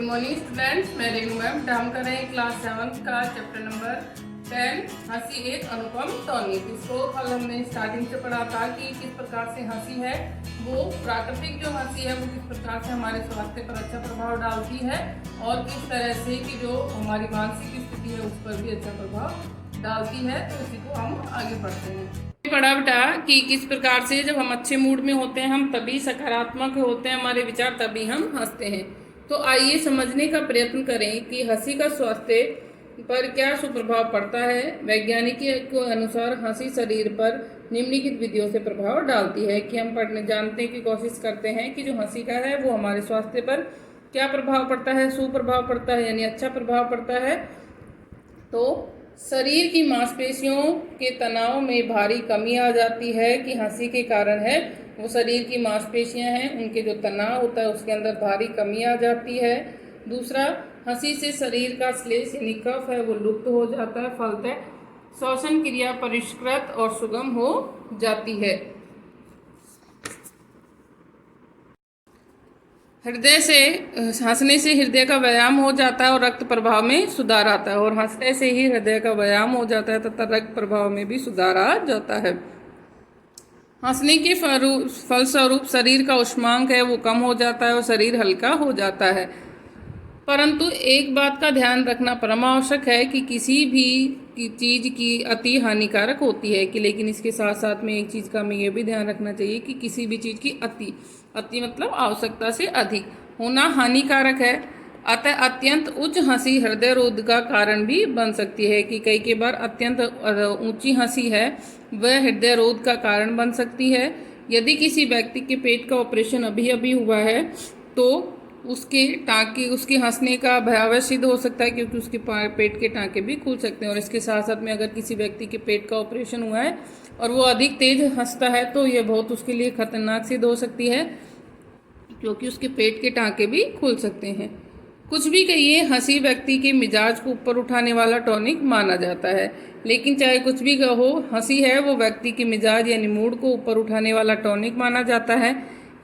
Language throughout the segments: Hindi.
मॉर्निंग स्टूडेंट्स, मैं रेनू मैम। हम कर रहे हैं क्लास 7 का चैप्टर नंबर 10 हंसी एक अनुपम टॉनिक। इसको कल हमने स्टार्टिंग से पढ़ा था कि किस प्रकार से हंसी है वो प्राकृतिक जो हंसी है वो किस प्रकार से हमारे स्वास्थ्य पर अच्छा प्रभाव डालती है और किस तरह से कि जो हमारी मानसिक स्थिति है उस पर भी अच्छा प्रभाव डालती है। तो इसी को हम आगे पढ़ते हैं। पढ़ा बेटा कि किस प्रकार से जब हम अच्छे मूड में होते हैं, हम तभी सकारात्मक होते हैं, हमारे विचार तभी हम हंसते हैं। तो आइए समझने का प्रयत्न करें कि हंसी का स्वास्थ्य पर क्या सुप्रभाव पड़ता है। वैज्ञानिकों के अनुसार हंसी शरीर पर निम्नलिखित विधियों से प्रभाव डालती है। कि हम पढ़ने जानने की कोशिश करते हैं कि जो हंसी का है वो हमारे स्वास्थ्य पर क्या प्रभाव पड़ता है, सुप्रभाव पड़ता है यानी अच्छा प्रभाव पड़ता है। तो शरीर की मांसपेशियों के तनाव में भारी कमी आ जाती है कि हंसी के कारण है। वो शरीर की मांसपेशियां हैं, उनके जो तनाव होता है उसके अंदर भारी कमी आ जाती है। दूसरा, हंसी से शरीर का श्लेष यानी कफ है वो लुप्त हो जाता है। फलतः श्वसन क्रिया परिष्कृत और सुगम हो जाती है। हंसने से हृदय का व्यायाम हो जाता है और रक्त प्रवाह में सुधार आता है। और हंसने से ही हृदय का व्यायाम हो जाता है तथा रक्त प्रवाह में भी सुधार आ जाता है। हंसने के फलस्वरूप शरीर का उष्मांक है वो कम हो जाता है और शरीर हल्का हो जाता है। परंतु एक बात का ध्यान रखना परम आवश्यक है कि किसी भी चीज़ की अति हानिकारक होती है कि लेकिन इसके साथ साथ में एक चीज़ का हमें यह भी ध्यान रखना चाहिए कि किसी भी चीज़ की अति मतलब आवश्यकता से अधिक होना हानिकारक है। अतः अत्यंत उच्च हंसी हृदय रोग का कारण भी बन सकती है। कि कई बार अत्यंत ऊंची हंसी है वह हृदय रोग का कारण बन सकती है। यदि किसी व्यक्ति के पेट का ऑपरेशन अभी हुआ है तो उसके टाँके उसके हंसने का भयावह सिद्ध हो सकता है, क्योंकि उसके पेट के टाँके भी खुल सकते हैं। और इसके साथ साथ में अगर किसी व्यक्ति के पेट का ऑपरेशन हुआ है और वो अधिक तेज हंसता है तो ये बहुत उसके लिए खतरनाक सिद्ध हो सकती है, क्योंकि उसके पेट के टाँके भी खुल सकते हैं। कुछ भी कहिए, हंसी व्यक्ति के मिजाज को ऊपर उठाने वाला टॉनिक माना जाता है। लेकिन चाहे कुछ भी हो, हंसी है वो व्यक्ति के मिजाज यानी मूड को ऊपर उठाने वाला टॉनिक माना जाता है।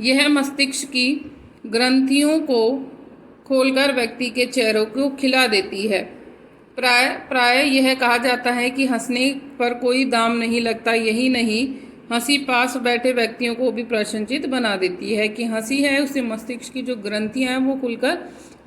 यह मस्तिष्क की ग्रंथियों को खोलकर व्यक्ति के चेहरों को खिला देती है। प्राय यह कहा जाता है कि हंसने पर कोई दाम नहीं लगता। यही नहीं, हंसी पास बैठे व्यक्तियों को भी प्रसन्नचित्त बना देती है। कि हंसी है उससे मस्तिष्क की जो ग्रंथियां हैं वो खुलकर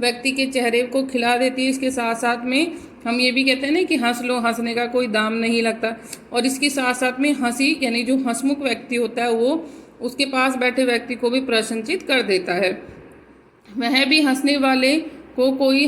व्यक्ति के चेहरे को खिला देती है। इसके साथ साथ में हम ये भी कहते हैं ना कि हंस लो, हंसने का कोई दाम नहीं लगता। और इसके साथ साथ में हंसी यानी जो हंसमुख व्यक्ति होता है वो उसके पास बैठे व्यक्ति को भी प्रसन्नचित्त कर देता है। वह भी हंसने वाले को कोई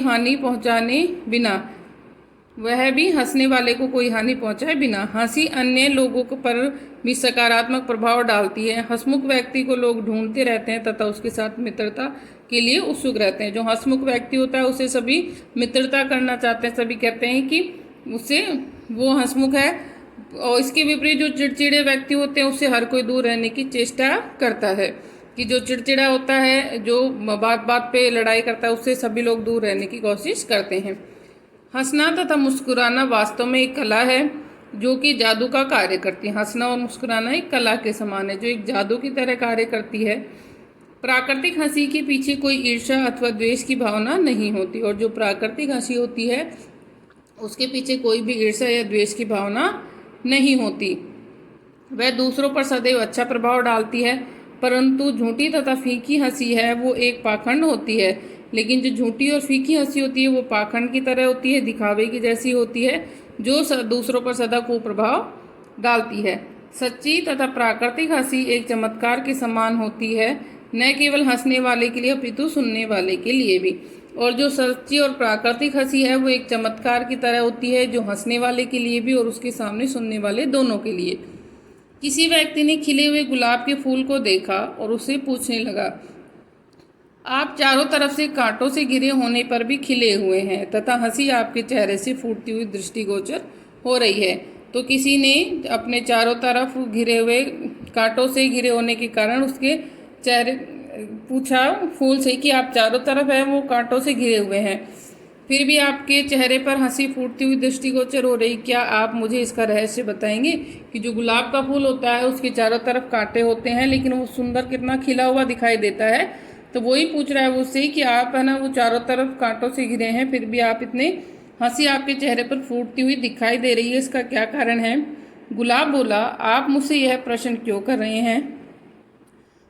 हानि पहुंचाए बिना हंसी अन्य लोगों पर भी सकारात्मक प्रभाव डालती है। हंसमुख व्यक्ति को लोग ढूंढते रहते हैं तथा उसके साथ मित्रता के लिए उत्सुक रहते हैं। जो हंसमुख व्यक्ति होता है उसे सभी मित्रता करना चाहते हैं, सभी कहते हैं कि उससे वो हंसमुख है। और इसके विपरीत जो चिड़चिड़े व्यक्ति होते हैं उससे हर कोई दूर रहने की चेष्टा करता है। कि जो चिड़चिड़ा होता है, जो बात बात पे लड़ाई करता है, उससे सभी लोग दूर रहने की कोशिश करते हैं। हंसना तथा मुस्कुराना वास्तव में एक कला है जो कि जादू का कार्य करती है। हंसना और मुस्कुराना एक कला के समान है जो एक जादू की तरह कार्य करती है। प्राकृतिक हंसी के पीछे कोई ईर्ष्या अथवा द्वेष की भावना नहीं होती। और जो प्राकृतिक हंसी होती है उसके पीछे कोई भी ईर्ष्या या द्वेष की भावना नहीं होती। वह दूसरों पर सदैव अच्छा प्रभाव डालती है। परंतु झूठी तथा फीकी हंसी है वो एक पाखंड होती है। लेकिन जो झूठी और फीकी हंसी होती है वो पाखंड की तरह होती है, दिखावे की जैसी होती है, जो दूसरों पर सदा कुप्रभाव डालती है। सच्ची तथा प्राकृतिक हंसी एक चमत्कार के समान होती है, न केवल हंसने वाले के लिए अपितु सुनने वाले के लिए भी। और जो सच्ची और प्राकृतिक हंसी है वो एक चमत्कार की तरह होती है, जो हंसने वाले के लिए भी और उसके सामने सुनने वाले दोनों के लिए। किसी व्यक्ति ने खिले हुए गुलाब के फूल को देखा और उसे पूछने लगा, आप चारों तरफ से कांटों से घिरे होने पर भी खिले हुए हैं तथा हंसी आपके चेहरे से फूटती हुई दृष्टिगोचर हो रही है। तो किसी ने अपने चारों तरफ घिरे हुए कांटों से घिरे होने के कारण उसके चेहरे पूछा फूल से कि आप चारों तरफ हैं वो कांटों से घिरे हुए हैं, फिर भी आपके चेहरे पर हंसी फूटती हुई दृष्टिगोचर हो रही। क्या आप मुझे इसका रहस्य बताएंगे कि जो गुलाब का फूल होता है उसके चारों तरफ कांटे होते हैं लेकिन वो सुंदर कितना खिला हुआ दिखाई देता है। तो वही पूछ रहा है वो उससे कि आप है ना वो चारों तरफ कांटों से घिरे हैं, फिर भी आप इतने हंसी आपके चेहरे पर फूटती हुई दिखाई दे रही है, इसका क्या कारण है? गुलाब बोला, आप मुझसे यह प्रश्न क्यों कर रहे हैं?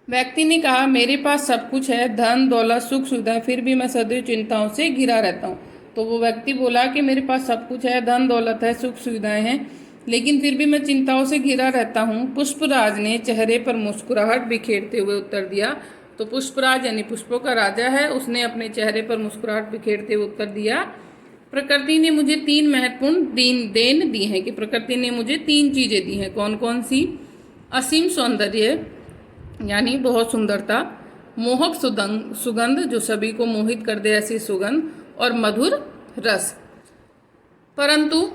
व्यक्ति ने कहा, मेरे पास सब कुछ है, धन दौलत सुख सुविधा, फिर भी मैं सदैव चिंताओं से घिरा रहता हूँ। तो वो व्यक्ति बोला कि मेरे पास सब कुछ है, धन दौलत है, सुख सुविधाएं हैं, लेकिन फिर भी मैं चिंताओं से घिरा रहता हूँ। पुष्पराज ने चेहरे पर मुस्कुराहट बिखेरते हुए उत्तर दिया। तो पुष्पराज यानी पुष्पों का राजा है, उसने अपने चेहरे पर मुस्कुराहट बिखेरते हुए उत्तर दिया, प्रकृति ने मुझे 3 महत्वपूर्ण देन दी हैं, कि प्रकृति ने मुझे 3 चीजें दी हैं। कौन कौन सी? असीम सौंदर्य यानी बहुत सुंदरता, मोहक सुगंध जो सभी को मोहित कर दे ऐसी सुगंध, और मधुर रस। परंतु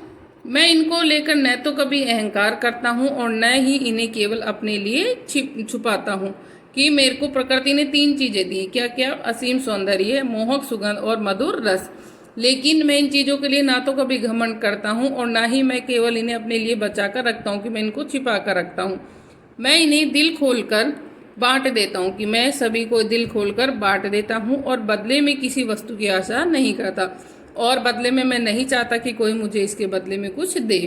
मैं इनको लेकर न तो कभी अहंकार करता हूँ और न ही इन्हें केवल अपने लिए छुपाता हूँ। कि मेरे को प्रकृति ने 3 चीजें दी, क्या क्या? असीम सौंदर्य, मोहक सुगंध और मधुर रस। लेकिन मैं इन चीज़ों के लिए ना तो कभी घमंड करता हूँ और ना ही मैं केवल इन्हें अपने लिए बचा कर रखता हूँ, कि मैं इनको छिपा कर रखता हूँ। मैं इन्हें दिल खोलकर बांट देता हूँ, कि मैं सभी को दिल खोलकर बांट देता हूँ और बदले में किसी वस्तु की आशा नहीं करता, और बदले में मैं नहीं चाहता कि कोई मुझे इसके बदले में कुछ दे।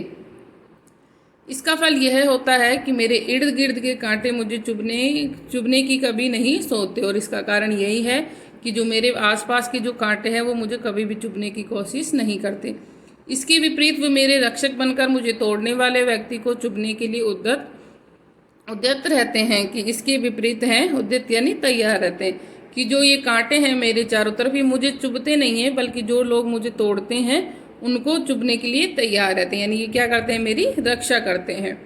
इसका फल यह होता है कि मेरे इर्द गिर्द के कांटे मुझे चुभने की कभी नहीं सोचते, और इसका कारण यही है कि जो मेरे आसपास के जो कांटे हैं वो मुझे कभी भी चुभने की कोशिश नहीं करते। इसके विपरीत वो मेरे रक्षक बनकर मुझे तोड़ने वाले व्यक्ति को चुभने के लिए उद्यत रहते हैं। कि इसके विपरीत हैं, उद्यत यानी तैयार रहते हैं, कि जो ये कांटे हैं मेरे चारों तरफ, ये मुझे चुभते नहीं हैं, बल्कि जो लोग मुझे तोड़ते हैं उनको चुभने के लिए तैयार रहते हैं, यानी ये क्या करते हैं? मेरी रक्षा करते हैं।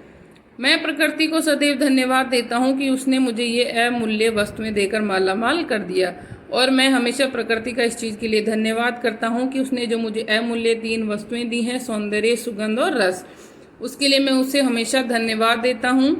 मैं प्रकृति को सदैव धन्यवाद देता हूँ कि उसने मुझे ये अमूल्य वस्तुएं देकर मालामाल कर दिया, और मैं हमेशा प्रकृति का इस चीज़ के लिए धन्यवाद करता हूँ कि उसने जो मुझे अमूल्य 3 वस्तुएं दी हैं, सौंदर्य, सुगंध और रस, उसके लिए मैं उसे हमेशा धन्यवाद देता हूँ।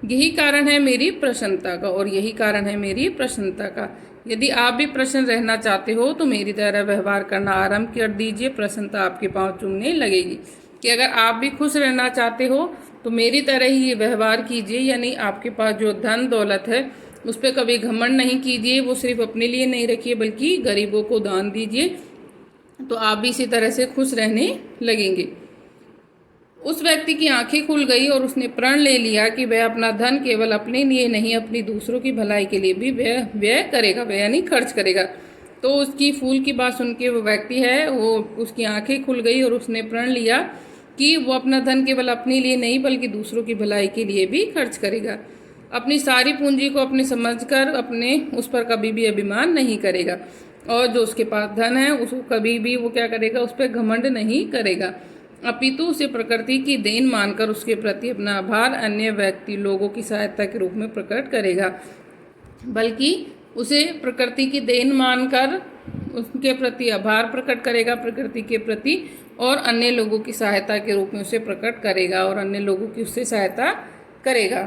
यही कारण है मेरी प्रसन्नता का, और यही कारण है मेरी प्रसन्नता का। यदि आप भी प्रसन्न रहना चाहते हो तो मेरी तरह व्यवहार करना आरंभ कर दीजिए, प्रसन्नता आपके पांव चूमने लगेगी। कि अगर आप भी खुश रहना चाहते हो तो मेरी तरह ही ये व्यवहार कीजिए, यानी आपके पास जो धन दौलत है उस पर कभी घमंड नहीं कीजिए, वो सिर्फ अपने लिए नहीं रखिए बल्कि गरीबों को दान दीजिए, तो आप भी इसी तरह से खुश रहने लगेंगे। उस व्यक्ति की आंखें खुल गई और उसने प्रण ले लिया कि वह अपना धन केवल अपने लिए नहीं, अपनी दूसरों की भलाई के लिए भी व्यय करेगा, वह यानी खर्च करेगा। तो उसकी फूल की बात सुन के वो व्यक्ति है, वो उसकी आंखें खुल गई और उसने प्रण लिया कि वो अपना धन केवल अपने लिए नहीं बल्कि दूसरों की भलाई के लिए भी खर्च करेगा। अपनी सारी पूंजी को अपने समझकर अपने उस पर कभी भी अभिमान नहीं करेगा, और जो उसके पास धन है उसको कभी भी वो क्या करेगा? उस पर घमंड नहीं करेगा, अपितु उसे प्रकृति की देन मानकर उसके प्रति अपना आभार अन्य व्यक्ति लोगों की सहायता के रूप में प्रकट करेगा। बल्कि उसे प्रकृति की देन मानकर उसके प्रति आभार प्रकट करेगा, प्रकृति के प्रति, और अन्य लोगों की सहायता के रूप में उसे प्रकट करेगा और अन्य लोगों की उससे सहायता करेगा।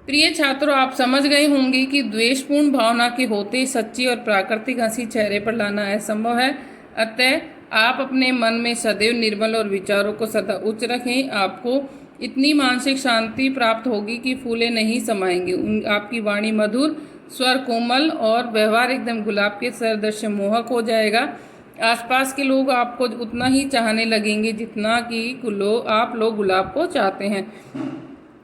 प्रिय छात्रों, आप समझ गए होंगे कि द्वेषपूर्ण भावना के होते सच्ची और प्राकृतिक हंसी चेहरे पर लाना असंभव है। अतः आप अपने मन में सदैव निर्मल और विचारों को सदा उच्च रखें। आपको इतनी मानसिक शांति प्राप्त होगी कि फूले नहीं समाएंगे। आपकी वाणी मधुर, स्वर कोमल और व्यवहार एकदम गुलाब के सदृश मोहक हो जाएगा। आसपास के लोग आपको उतना ही चाहने लगेंगे जितना कि आप लोग गुलाब को चाहते हैं।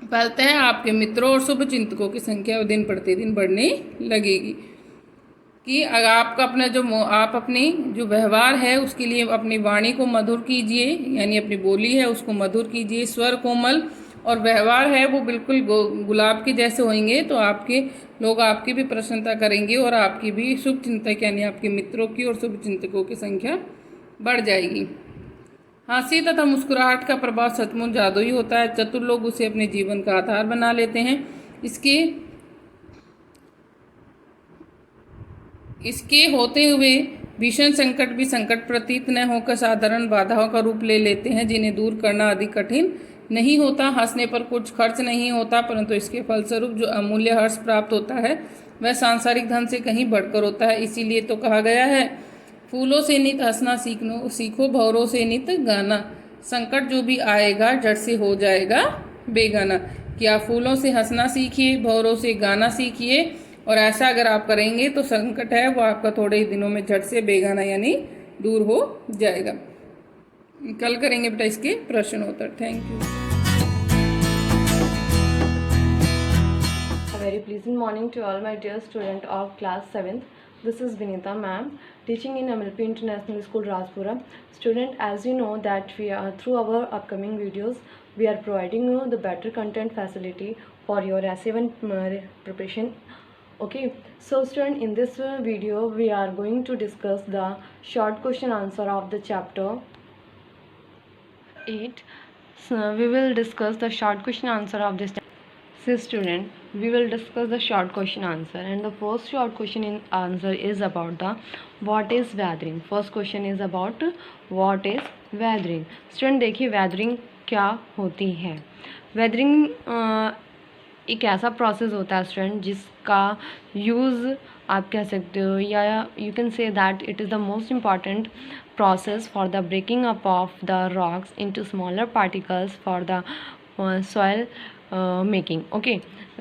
फलतः आपके मित्रों और शुभ चिंतकों की संख्या दिन प्रतिदिन बढ़ने लगेगी। कि अगर आपका अपना आप अपनी जो व्यवहार है उसके लिए अपनी वाणी को मधुर कीजिए, यानी अपनी बोली है उसको मधुर कीजिए, स्वर कोमल, और व्यवहार है वो बिल्कुल गुलाब के जैसे होंगे, तो आपके लोग आपकी भी प्रशंसा करेंगे और आपकी भी शुभ चिंतक यानी आपके मित्रों की और शुभ चिंतकों की संख्या बढ़ जाएगी। हंसी तथा मुस्कुराहट का प्रभाव सचमुच जादुई होता है। चतुर लोग उसे अपने जीवन का आधार बना लेते हैं। इसके होते हुए भीषण संकट भी संकट प्रतीत न होकर साधारण बाधाओं का रूप ले लेते हैं, जिन्हें दूर करना अधिक कठिन नहीं होता। हंसने पर कुछ खर्च नहीं होता, परंतु इसके फलस्वरूप जो अमूल्य हर्ष प्राप्त होता है वह सांसारिक धन से कहीं बढ़कर होता है। इसीलिए तो कहा गया है, फूलों से नित हंसना सीखो, भंवरों से नित गाना। संकट जो भी आएगा झट से हो जाएगा बेगाना। क्या फूलों से हंसना सीखिए, भंवरों से गाना सीखिए, और ऐसा अगर आप करेंगे तो संकट है वो आपका थोड़े ही दिनों में झट से बेगाना यानी दूर हो जाएगा। कल करेंगे बेटा इसके प्रश्न उत्तर। Thank you. A very pleasant morning to all my dear student of class 7th. This is Vinita ma'am, teaching in MLP International School Rajpura. Student, as you know that we are through our upcoming videos, we are providing you the better content facility for your S7 preparation. Okay, so student, in this video we are going to discuss the short question answer of the chapter 8. So we will discuss the short question answer of this. So student, we will discuss the short question answer, and the first short question in answer is about the what is weathering. First question is about what is weathering. Student देखिए weathering क्या होती है। weathering एक ऐसा प्रोसेस होता है स्टूडेंट जिसका यूज़ आप कह सकते हो या you can say that it is the most important process for the breaking up of the rocks into smaller particles for the soil making. Okay,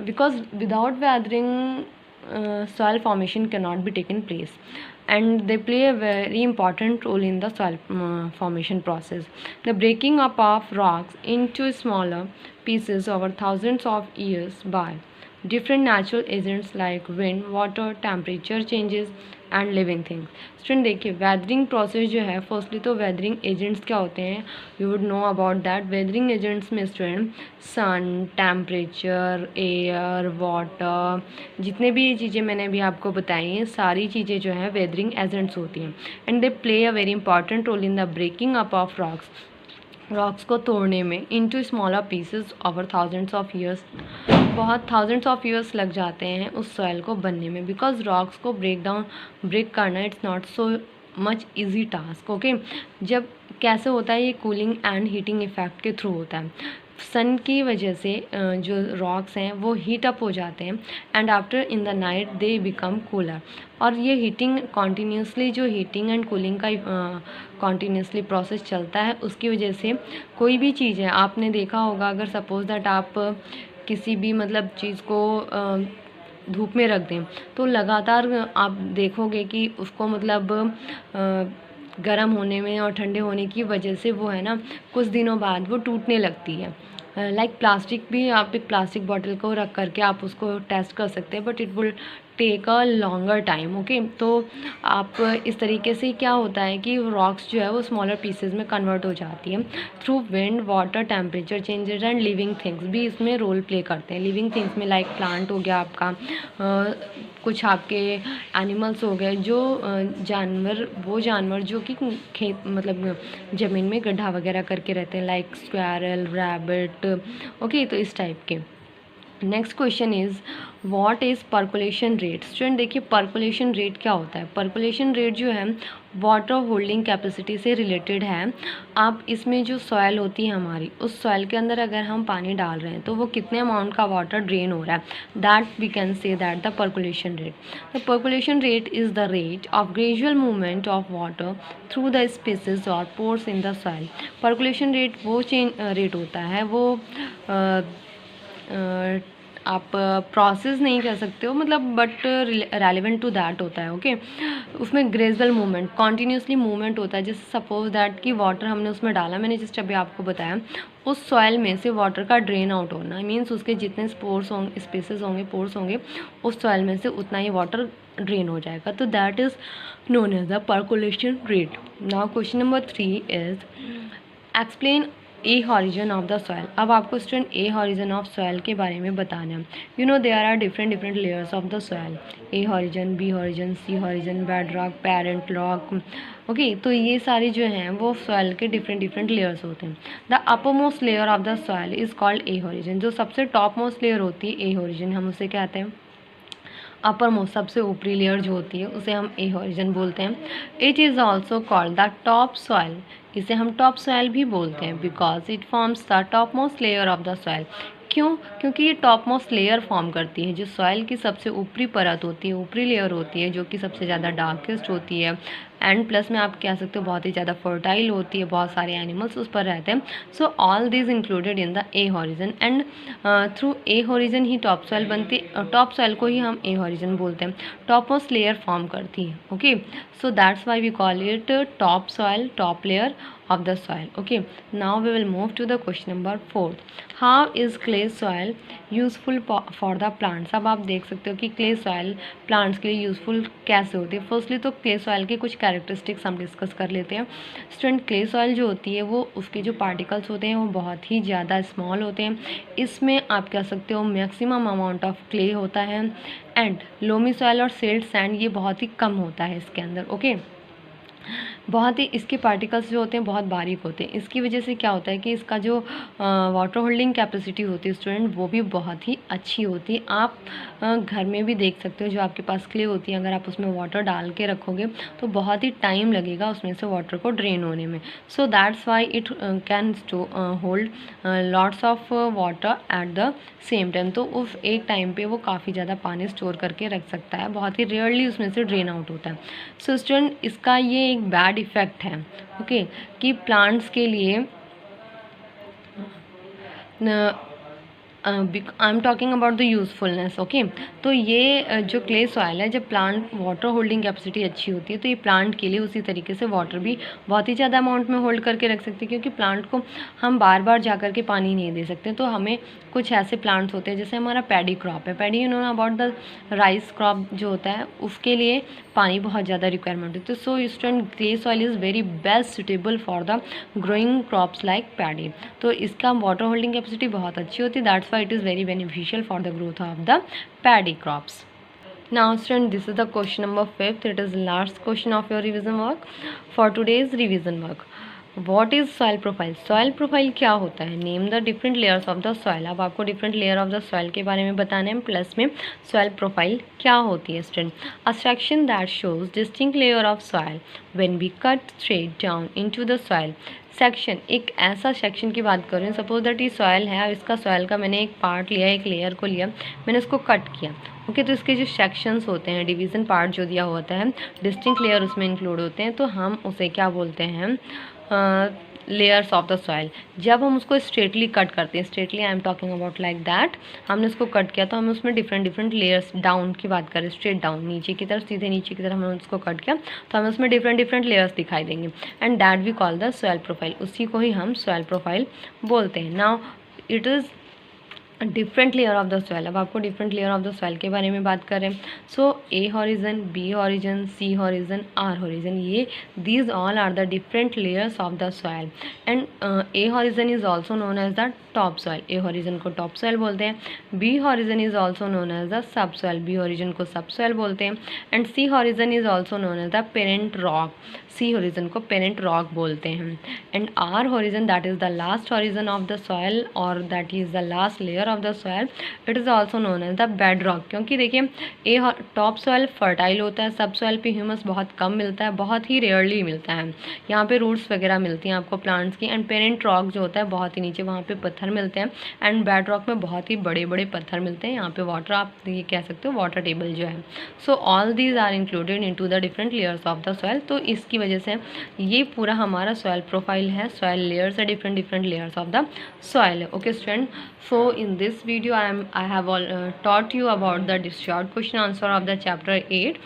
because without weathering soil formation cannot be taken place, and they play a very important role in the soil formation process. The breaking up of rocks into smaller pieces over thousands of years by different natural agents like wind, water, temperature changes and living things. Student देखिए वेदरिंग प्रोसेस जो है, फर्स्टली तो वेदरिंग एजेंट्स क्या होते हैं, you would know about that. Weathering agents में स्टूडेंट सन, टेम्परेचर, एयर, वाटर, जितने भी ये चीज़ें मैंने अभी आपको बताई हैं सारी चीज़ें जो हैं वेदरिंग एजेंट्स होती हैं, and they play a very important role in the breaking up of rocks को तोड़ने में into smaller pieces over thousands of years. बहुत थाउजेंड्स ऑफ ईयर्स लग जाते हैं उस सॉइल को बनने में, बिकॉज रॉक्स को ब्रेक करना it's not so much easy task. Okay, जब कैसे होता है ये कूलिंग एंड हीटिंग इफेक्ट के थ्रू होता है। सन की वजह से जो रॉक्स हैं वो हीट अप हो जाते हैं, and after in the night they become cooler. और ये हीटिंग कॉन्टीन्यूसली, जो हीटिंग एंड कूलिंग का कॉन्टीन्यूसली प्रोसेस चलता है, उसकी वजह से कोई भी चीज़ है, आपने देखा होगा अगर सपोज़ दैट आप किसी भी मतलब चीज़ को धूप में रख दें तो लगातार आप देखोगे कि उसको मतलब गर्म होने में और ठंडे होने की वजह से वो है ना कुछ दिनों बाद वो टूटने लगती है। लाइक प्लास्टिक भी, आप एक प्लास्टिक बॉटल को रख करके आप उसको टेस्ट कर सकते हैं, but it will take a longer time. Okay, तो आप इस तरीके से क्या होता है कि रॉक्स जो है वो स्मॉलर पीसेज में कन्वर्ट हो जाती है through wind, water, temperature changes and living things भी इसमें रोल प्ले करते हैं। लिविंग थिंग्स में लाइक प्लांट हो गया आपका, कुछ आपके एनिमल्स हो गए, जो वो जानवर जो कि खेत मतलब ज़मीन में गड्ढा वगैरह करके रहते हैं, लाइक स्क्वायरल, रैबिट। ओके, तो इस टाइप के। Next question is what is percolation rate. Student देखिए पर्कुलेशन रेट क्या होता है। पर्कुलेशन रेट जो है वाटर होल्डिंग कैपेसिटी से रिलेटेड है। आप इसमें जो सॉयल होती है हमारी, उस सॉयल के अंदर अगर हम पानी डाल रहे हैं तो वो कितने अमाउंट का वाटर ड्रेन हो रहा है, that we can say that the percolation rate. The percolation rate is the rate of gradual movement of water through the spaces और pores in the soil. Percolation rate वो रेट होता है, वो आप प्रोसेस नहीं कह सकते हो मतलब, बट रेलिवेंट टू दैट होता है। ओके, उसमें ग्रेजुअल मूवमेंट, कॉन्टीन्यूसली मूवमेंट होता है। जैसे सपोज दैट कि वाटर हमने उसमें डाला, मैंने जस्ट अभी आपको बताया, उस सॉइल में से वाटर का ड्रेन आउट होना मीन्स उसके जितने स्पोर्स होंगे, स्पेसेस होंगे, पोर्स होंगे, उस सॉइल में से उतना ही वाटर ड्रेन हो जाएगा। तो that is known as the percolation rate. Now question number 3 is explain a horizon of the soil. अब आपको student A horizon of soil के बारे में बताना है। You know there are different layers of the soil, A horizon, B horizon, C horizon, bed rock, parent rock. Okay, तो ये सारे जो हैं वो सॉयल के डिफरेंट लेयर्स होते हैं। The upper most layer of the soil is called a horizon. जो सबसे टॉप मोस्ट लेयर होती है ए हॉरिजन, हम उसे कहते हैं अपर मोस्ट, सबसे ऊपरी लेयर जो होती है उसे हम ए हॉरिजन बोलते हैं। It is also called the top soil. इसे हम टॉप सॉयल भी बोलते हैं because it forms the top most layer of the soil. क्यों? क्योंकि ये टॉप मोस्ट लेयर फॉर्म करती है, जो सॉयल की सबसे ऊपरी परत होती है, ऊपरी लेयर होती है, जो कि सबसे ज़्यादा डार्केस्ट होती है एंड प्लस में आप कह सकते हो बहुत ही ज़्यादा फर्टाइल होती है, बहुत सारे एनिमल्स उस पर रहते हैं. So all this included in the A horizon and through a horizon he top soil बनती है. टॉप सॉइल को ही हम ए हॉरिजन बोलते हैं. टॉप मोस्ट लेयर फॉर्म करती है. Okay, so that's why we call it top soil, top layer of the soil. Okay, now we will move to the question number 4. How is clay soil useful for the plants? अब आप देख सकते हो कि clay soil plants के लिए यूज़फुल कैसे होती है. फर्स्टली तो clay soil के कुछ कैरेक्टरिस्टिक्स हम डिस्कस कर लेते हैं. स्टूडेंट, clay soil जो होती है वो उसके जो पार्टिकल्स होते हैं वो बहुत ही ज़्यादा स्मॉल होते हैं. इसमें आप कह सकते हो मैक्सिमम अमाउंट ऑफ क्ले होता है एंड लोमी सॉइल और सिल्ट सैंड ये बहुत ही कम होता है इसके अंदर. ओके, बहुत ही इसके पार्टिकल्स जो होते हैं बहुत बारीक होते हैं. इसकी वजह से क्या होता है कि इसका जो वाटर होल्डिंग कैपेसिटी होती है स्टूडेंट वो भी बहुत ही अच्छी होती है. आप घर में भी देख सकते हो जो आपके पास क्ले होती है, अगर आप उसमें वाटर डाल के रखोगे तो बहुत ही टाइम लगेगा उसमें से वाटर को ड्रेन होने में. सो that's why it can hold lots of water at the same time. तो उस एक टाइम पे वो काफ़ी ज़्यादा पानी स्टोर करके रख सकता है. बहुत ही रेयरली उसमें से ड्रेन आउट होता है. सो स्टूडेंट, इसका ये एक बैड इफ़ेक्ट है. ओके, कि प्लांट्स के लिए I am talking about the usefulness. Okay, तो ये जो क्ले सॉइल है, जब प्लांट वाटर होल्डिंग कैपेसिटी अच्छी होती है तो ये प्लांट के लिए उसी तरीके से वाटर भी बहुत ही ज़्यादा अमाउंट में होल्ड करके रख सकते हैं, क्योंकि प्लांट को हम बार बार जा कर के पानी नहीं दे सकते. तो हमें कुछ ऐसे प्लांट्स होते हैं जैसे हमारा पैडी क्रॉप है. Paddy, you know about the rice crop जो होता है उसके लिए पानी बहुत ज़्यादा रिक्वायरमेंट होती है. So student, clay soil is very best suitable for the growing crops like paddy. तो इसका वाटर होल्डिंग कैपेसिटी बहुत अच्छी होती है. That's why it is very beneficial for the growth of the paddy crops. Now student, this is the question number 5. It is last question of your revision work. For today's revision work, what is soil profile? Soil profile क्या होता है? Name the different layers of the soil. अब आपको different layer of the soil के बारे में बताना है, प्लस में सॉइल प्रोफाइल क्या होती है student. A section that shows distinct layer of soil when we cut straight down into the soil. Section, एक ऐसा सेक्शन की बात कर रही हूँ. सपोज दैट ये सॉइल है और इसका सॉइल का मैंने एक पार्ट लिया, एक लेयर को लिया, मैंने उसको कट किया. ओके, तो इसके जो सेक्शंस होते हैं, डिवीज़न पार्ट जो दिया होता है, डिस्टिंक्ट लेयर उसमें इंक्लूड होते हैं, तो हम उसे क्या बोलते हैं? Layers of the soil. जब हम उसको स्ट्रेटली कट करते हैं, straightly I am talking about like that, हमने उसको कट किया तो हमें उसमें डिफरेंट लेयर्स, डाउन की बात करें, स्ट्रेट डाउन नीचे की तरफ, सीधे नीचे की तरफ हमने उसको कट किया तो हमें उसमें डिफरेंट लेयर्स दिखाई देंगे and that we call the soil profile. उसी को ही हम सॉइल प्रोफाइल बोलते हैं. Now it is different layer of the soil. अब आपको different layer of the soil के बारे में बात करें. So A horizon, B horizon, C horizon, R horizon, ये these all are the different layers of the soil and A horizon is also known as the top soil. A horizon को टॉप सॉइल बोलते हैं. B horizon is also known as the sub soil. B horizon को सब सॉइल बोलते हैं. And C horizon is also known as the parent rock. C horizon को पेरेंट रॉक बोलते हैं. And R horizon, that is the last horizon of the soil और that is the last layer of the soil. It is also known as the bed rock. क्योंकि देखिए, ए टॉप सॉइल फर्टाइल होता है, सब सॉइल पे ह्यूमस बहुत कम मिलता है, बहुत ही रेयरली मिलता है. यहाँ पे रूट्स वगैरह मिलती हैं आपको प्लांट्स की. एंड पेरेंट रॉक जो होता है बहुत ही नीचे, वहाँ पे पत्थर मिलते हैं. एंड बेड रॉक में बहुत ही बड़े बड़े पत्थर मिलते हैं. यहाँ पे वाटर, आप ये कह सकते हो वाटर टेबल जो है. So all these are included into the different layers of the soil. तो इसकी वजह से ये पूरा हमारा सॉइल प्रोफाइल है. सॉइल लेयर्स है, different layers of the soil. Okay student, so in this video I have taught you about the short question answer of the chapter 8.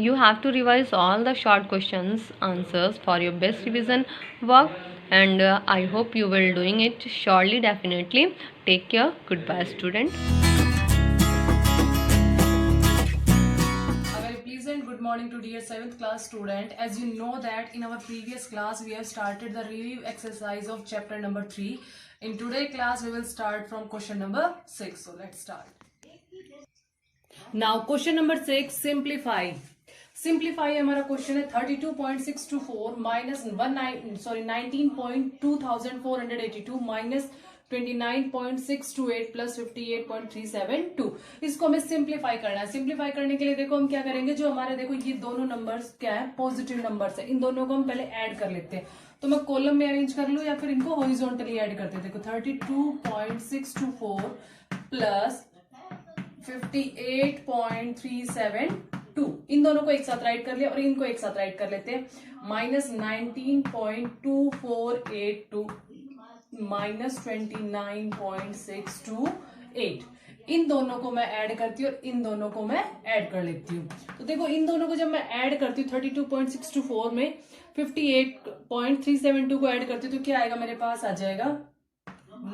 You have to revise all the short questions answers for your best revision work and I hope you will doing it surely, definitely. Take care. Goodbye student. A very pleasant good morning to dear 7th class student. As you know that in our previous class we have started the review exercise of chapter number 3. In today's class we will start from question number 6. So let's start. Now question number 6, simplify. Simplify हमारा क्वेश्चन है 32.624 माइनस 19.2482 माइनस 29.628 प्लस 58.372. इसको हमें सिंप्लीफाई करना है. सिंप्लीफाई करने के लिए देखो हम क्या करेंगे, जो हमारे देखो ये दोनों नंबर्स क्या है, पॉजिटिव नंबर्स है, इन दोनों को हम पहले ऐड कर लेते हैं. तो मैं कॉलम में अरेंज कर लूं या फिर इनको हॉरिजॉन्टली ऐड करते हैं. देखो 32.624 प्लस 58.372 2, इन दोनों को एक साथ राइट कर लिया और इनको एक साथ राइट कर लेते हैं। -19.2482 -29.628, इन दोनों को मैं ऐड करती हूँ और इन दोनों को मैं ऐड कर लेती हूँ। तो देखो इन दोनों को जब मैं ऐड करती हूँ 32.624 में 58.372 को ऐड करती हूँ तो क्या आएगा मेरे पास, आ जाएगा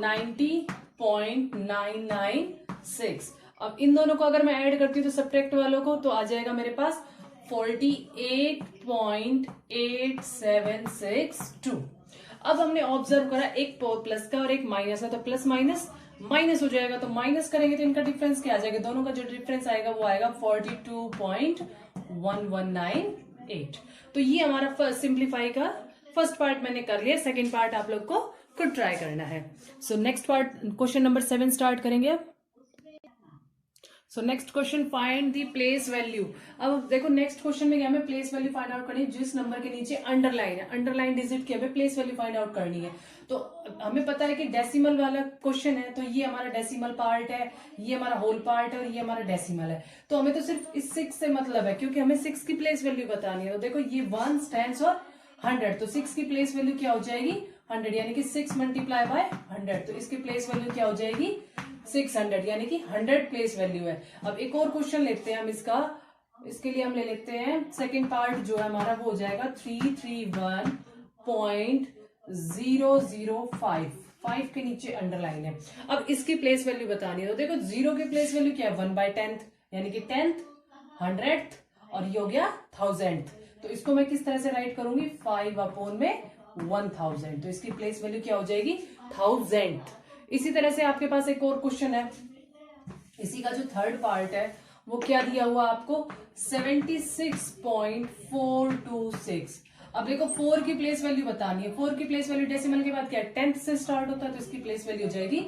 90.996। अब इन दोनों को अगर मैं ऐड करती हूँ तो सब्ट्रैक्ट वालों को, तो आ जाएगा मेरे पास 48.8762। अब हमने ऑब्जर्व करा एक प्लस का और एक माइनस है, तो प्लस माइनस माइनस हो जाएगा, तो माइनस करेंगे तो इनका डिफरेंस क्या आ जाएगा, दोनों का जो डिफरेंस आएगा वो आएगा 42.1198। तो ये हमारा फर्स्ट सिंप्लीफाई का फर्स्ट पार्ट मैंने कर लिया, सेकंड पार्ट आप लोग को खुद ट्राई करना है। So next part question number 7 start करेंगे अब। So next question, find the place value. अब देखो नेक्स्ट क्वेश्चन में क्या हमें प्लेस वैल्यू फाइंड आउट करनी है, जिस नंबर के नीचे अंडरलाइन है, अंडरलाइन डिजिट की हमें प्लेस वैल्यू फाइंड आउट करनी है। तो हमें पता है कि डेसिमल वाला क्वेश्चन है, तो ये हमारा डेसिमल पार्ट है, ये हमारा होल पार्ट है और ये हमारा डेसिमल है। तो हमें तो सिर्फ इस 6 से मतलब है, क्योंकि हमें 6 की प्लेस वैल्यू बतानी है। तो देखो ये 1 टेंस और 100, तो 6 की प्लेस वैल्यू क्या हो जाएगी 100, यानी कि 6 मल्टीप्लाई बाय 100, तो इसकी प्लेस वैल्यू क्या हो जाएगी 600, यानी कि 100 प्लेस वैल्यू है। अब एक और क्वेश्चन लेते हैं हम इसका, इसके लिए हम ले लेते हैं सेकंड पार्ट जो है हमारा, वो हो जाएगा 331.005, 5 के नीचे अंडरलाइन है। अब इसकी प्लेस वैल्यू बतानी है, तो देखो 0 की प्लेस वैल्यू क्या है 1/10, यानी कि 10th 100th और ये हो गया 1000th। तो इसको मैं किस तरह से राइट करूंगी 5/1000, तो इसकी प्लेस वैल्यू क्या हो जाएगी 1000th। इसी तरह से आपके पास एक और क्वेश्चन है, इसी का जो थर्ड पार्ट है वो क्या दिया हुआ आपको 76.426। अब देखो 4 की प्लेस वैल्यू बतानी है, 4 की प्लेस वैल्यू डेसिमल के बाद क्या है 10th से स्टार्ट होता है, तो इसकी प्लेस वैल्यू हो जाएगी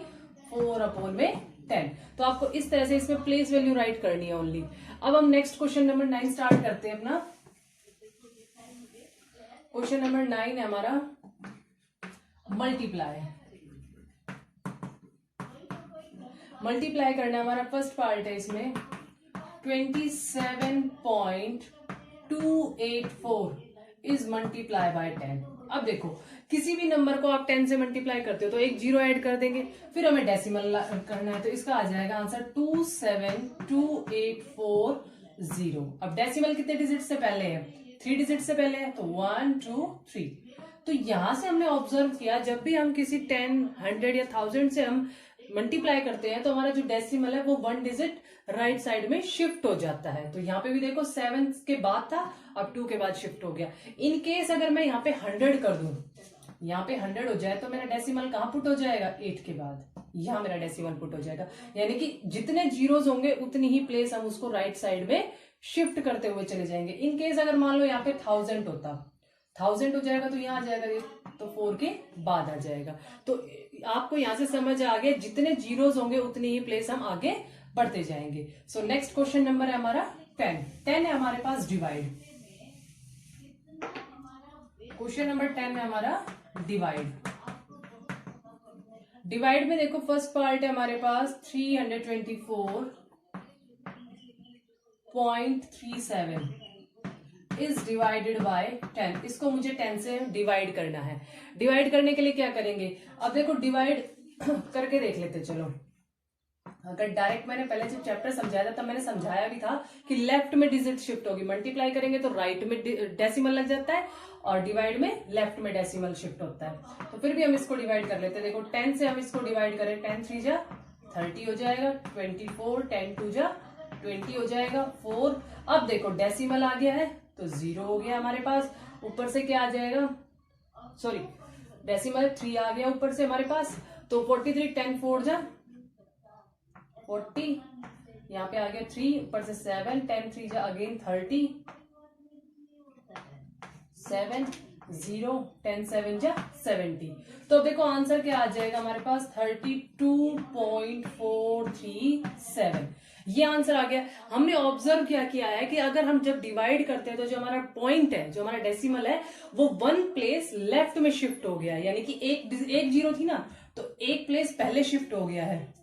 4/10। तो आपको इस तरह से इसमें प्लेस वैल्यू राइट करनी है ओनली। अब हम नेक्स्ट क्वेश्चन नंबर 9 स्टार्ट करते हैं अपना। क्वेश्चन नंबर 9 है हमारा मल्टीप्लाई। मल्टीप्लाई करना हमारा फर्स्ट पार्ट है, इसमें 27.284 इज मल्टीप्लाई बाय 10। अब देखो किसी भी नंबर को आप 10 से मल्टीप्लाई करते हो तो एक जीरो ऐड कर देंगे, फिर हमें डेसिमल करना है, तो इसका आ जाएगा आंसर 27284 अब डेसिमल कितने डिजिट से पहले है 3 डिजिट से पहले है, तो 1 2 3। तो यहां से हमने ऑब्जर्व किया जब भी हम किसी 10 100 या 1000 से हम मल्टीप्लाई करते हैं तो हमारा जो डेसिमल है वो 1 डिजिट राइट साइड में शिफ्ट हो जाता है। तो यहाँ पे भी देखो 7 के बाद था, अब 2 के बाद शिफ्ट हो गया। इन केस अगर मैं यहाँ पे 100 कर दूं, यहाँ पे 100 हो जाए तो मेरा डेसिमल कहाँ पुट हो जाएगा 8 के बाद, यहाँ मेरा डेसिमल पुट हो जाएगा। यानी कि जितने जीरोस होंगे उतनी ही प्लेस हम उसको राइट साइड में शिफ्ट करते हुए चले जाएंगे। इन केस अगर मान लो यहाँ पे 1000 होता, 1000 हो जाएगा तो यहाँ आ जाएगा ये, तो 4 के बाद आ जाएगा। तो आपको यहाँ से समझ आ गया जितने जीरोस होंगे उतनी ही प्लेस हम आगे बढ़ते जाएंगे। सो नेक्स्ट क्वेश्चन नंबर है हमारा 10 है हमारे पास डिवाइड। क्वेश्चन नंबर 10 है हमारा डिवाइड। डिवाइड में देखो फर्स्ट पार्ट है हमारे पास 324.37 इज डिवाइडेड बाय 10। इसको मुझे 10 से डिवाइड करना है। डिवाइड करने के लिए क्या करेंगे, अब देखो डिवाइड करके देख लेते चलो। अगर डायरेक्ट मैंने पहले जब चैप्टर समझाया था तब मैंने समझाया भी था कि लेफ्ट में डिजिट शिफ्ट होगी, मल्टीप्लाई करेंगे तो राइट में डेसिमल लग जाता है और डिवाइड में लेफ्ट में डेसिमल शिफ्ट होता है। तो फिर भी हम इसको डिवाइड कर लेते हैं। देखो 10 से हम इसको डिवाइड करें, 10 3 जा 30 हो जाएगा, 24 10 2 जा 20 हो जाएगा 4। अब देखो डेसिमल आ गया है तो 0 हो गया हमारे पास, ऊपर से क्या आ जाएगा, सॉरी डेसिमल 3 आ गया ऊपर से हमारे पास, तो 43 10 4 जा 40, यहाँ पे आ गया 3 ऊपर से 7 10 3 जा अगेन 30 7 0 10 7 जा 70। तो देखो आंसर क्या आ जाएगा हमारे पास 32.437। ये आंसर आ गया। हमने ऑब्जर्व क्या किया है कि अगर हम जब डिवाइड करते हैं तो जो हमारा पॉइंट है, जो हमारा डेसिमल है वो 1 प्लेस लेफ्ट में शिफ्ट हो गया है, यानी कि एक जीरो थी ना तो 1 प्लेस पहले शिफ्ट हो गया है।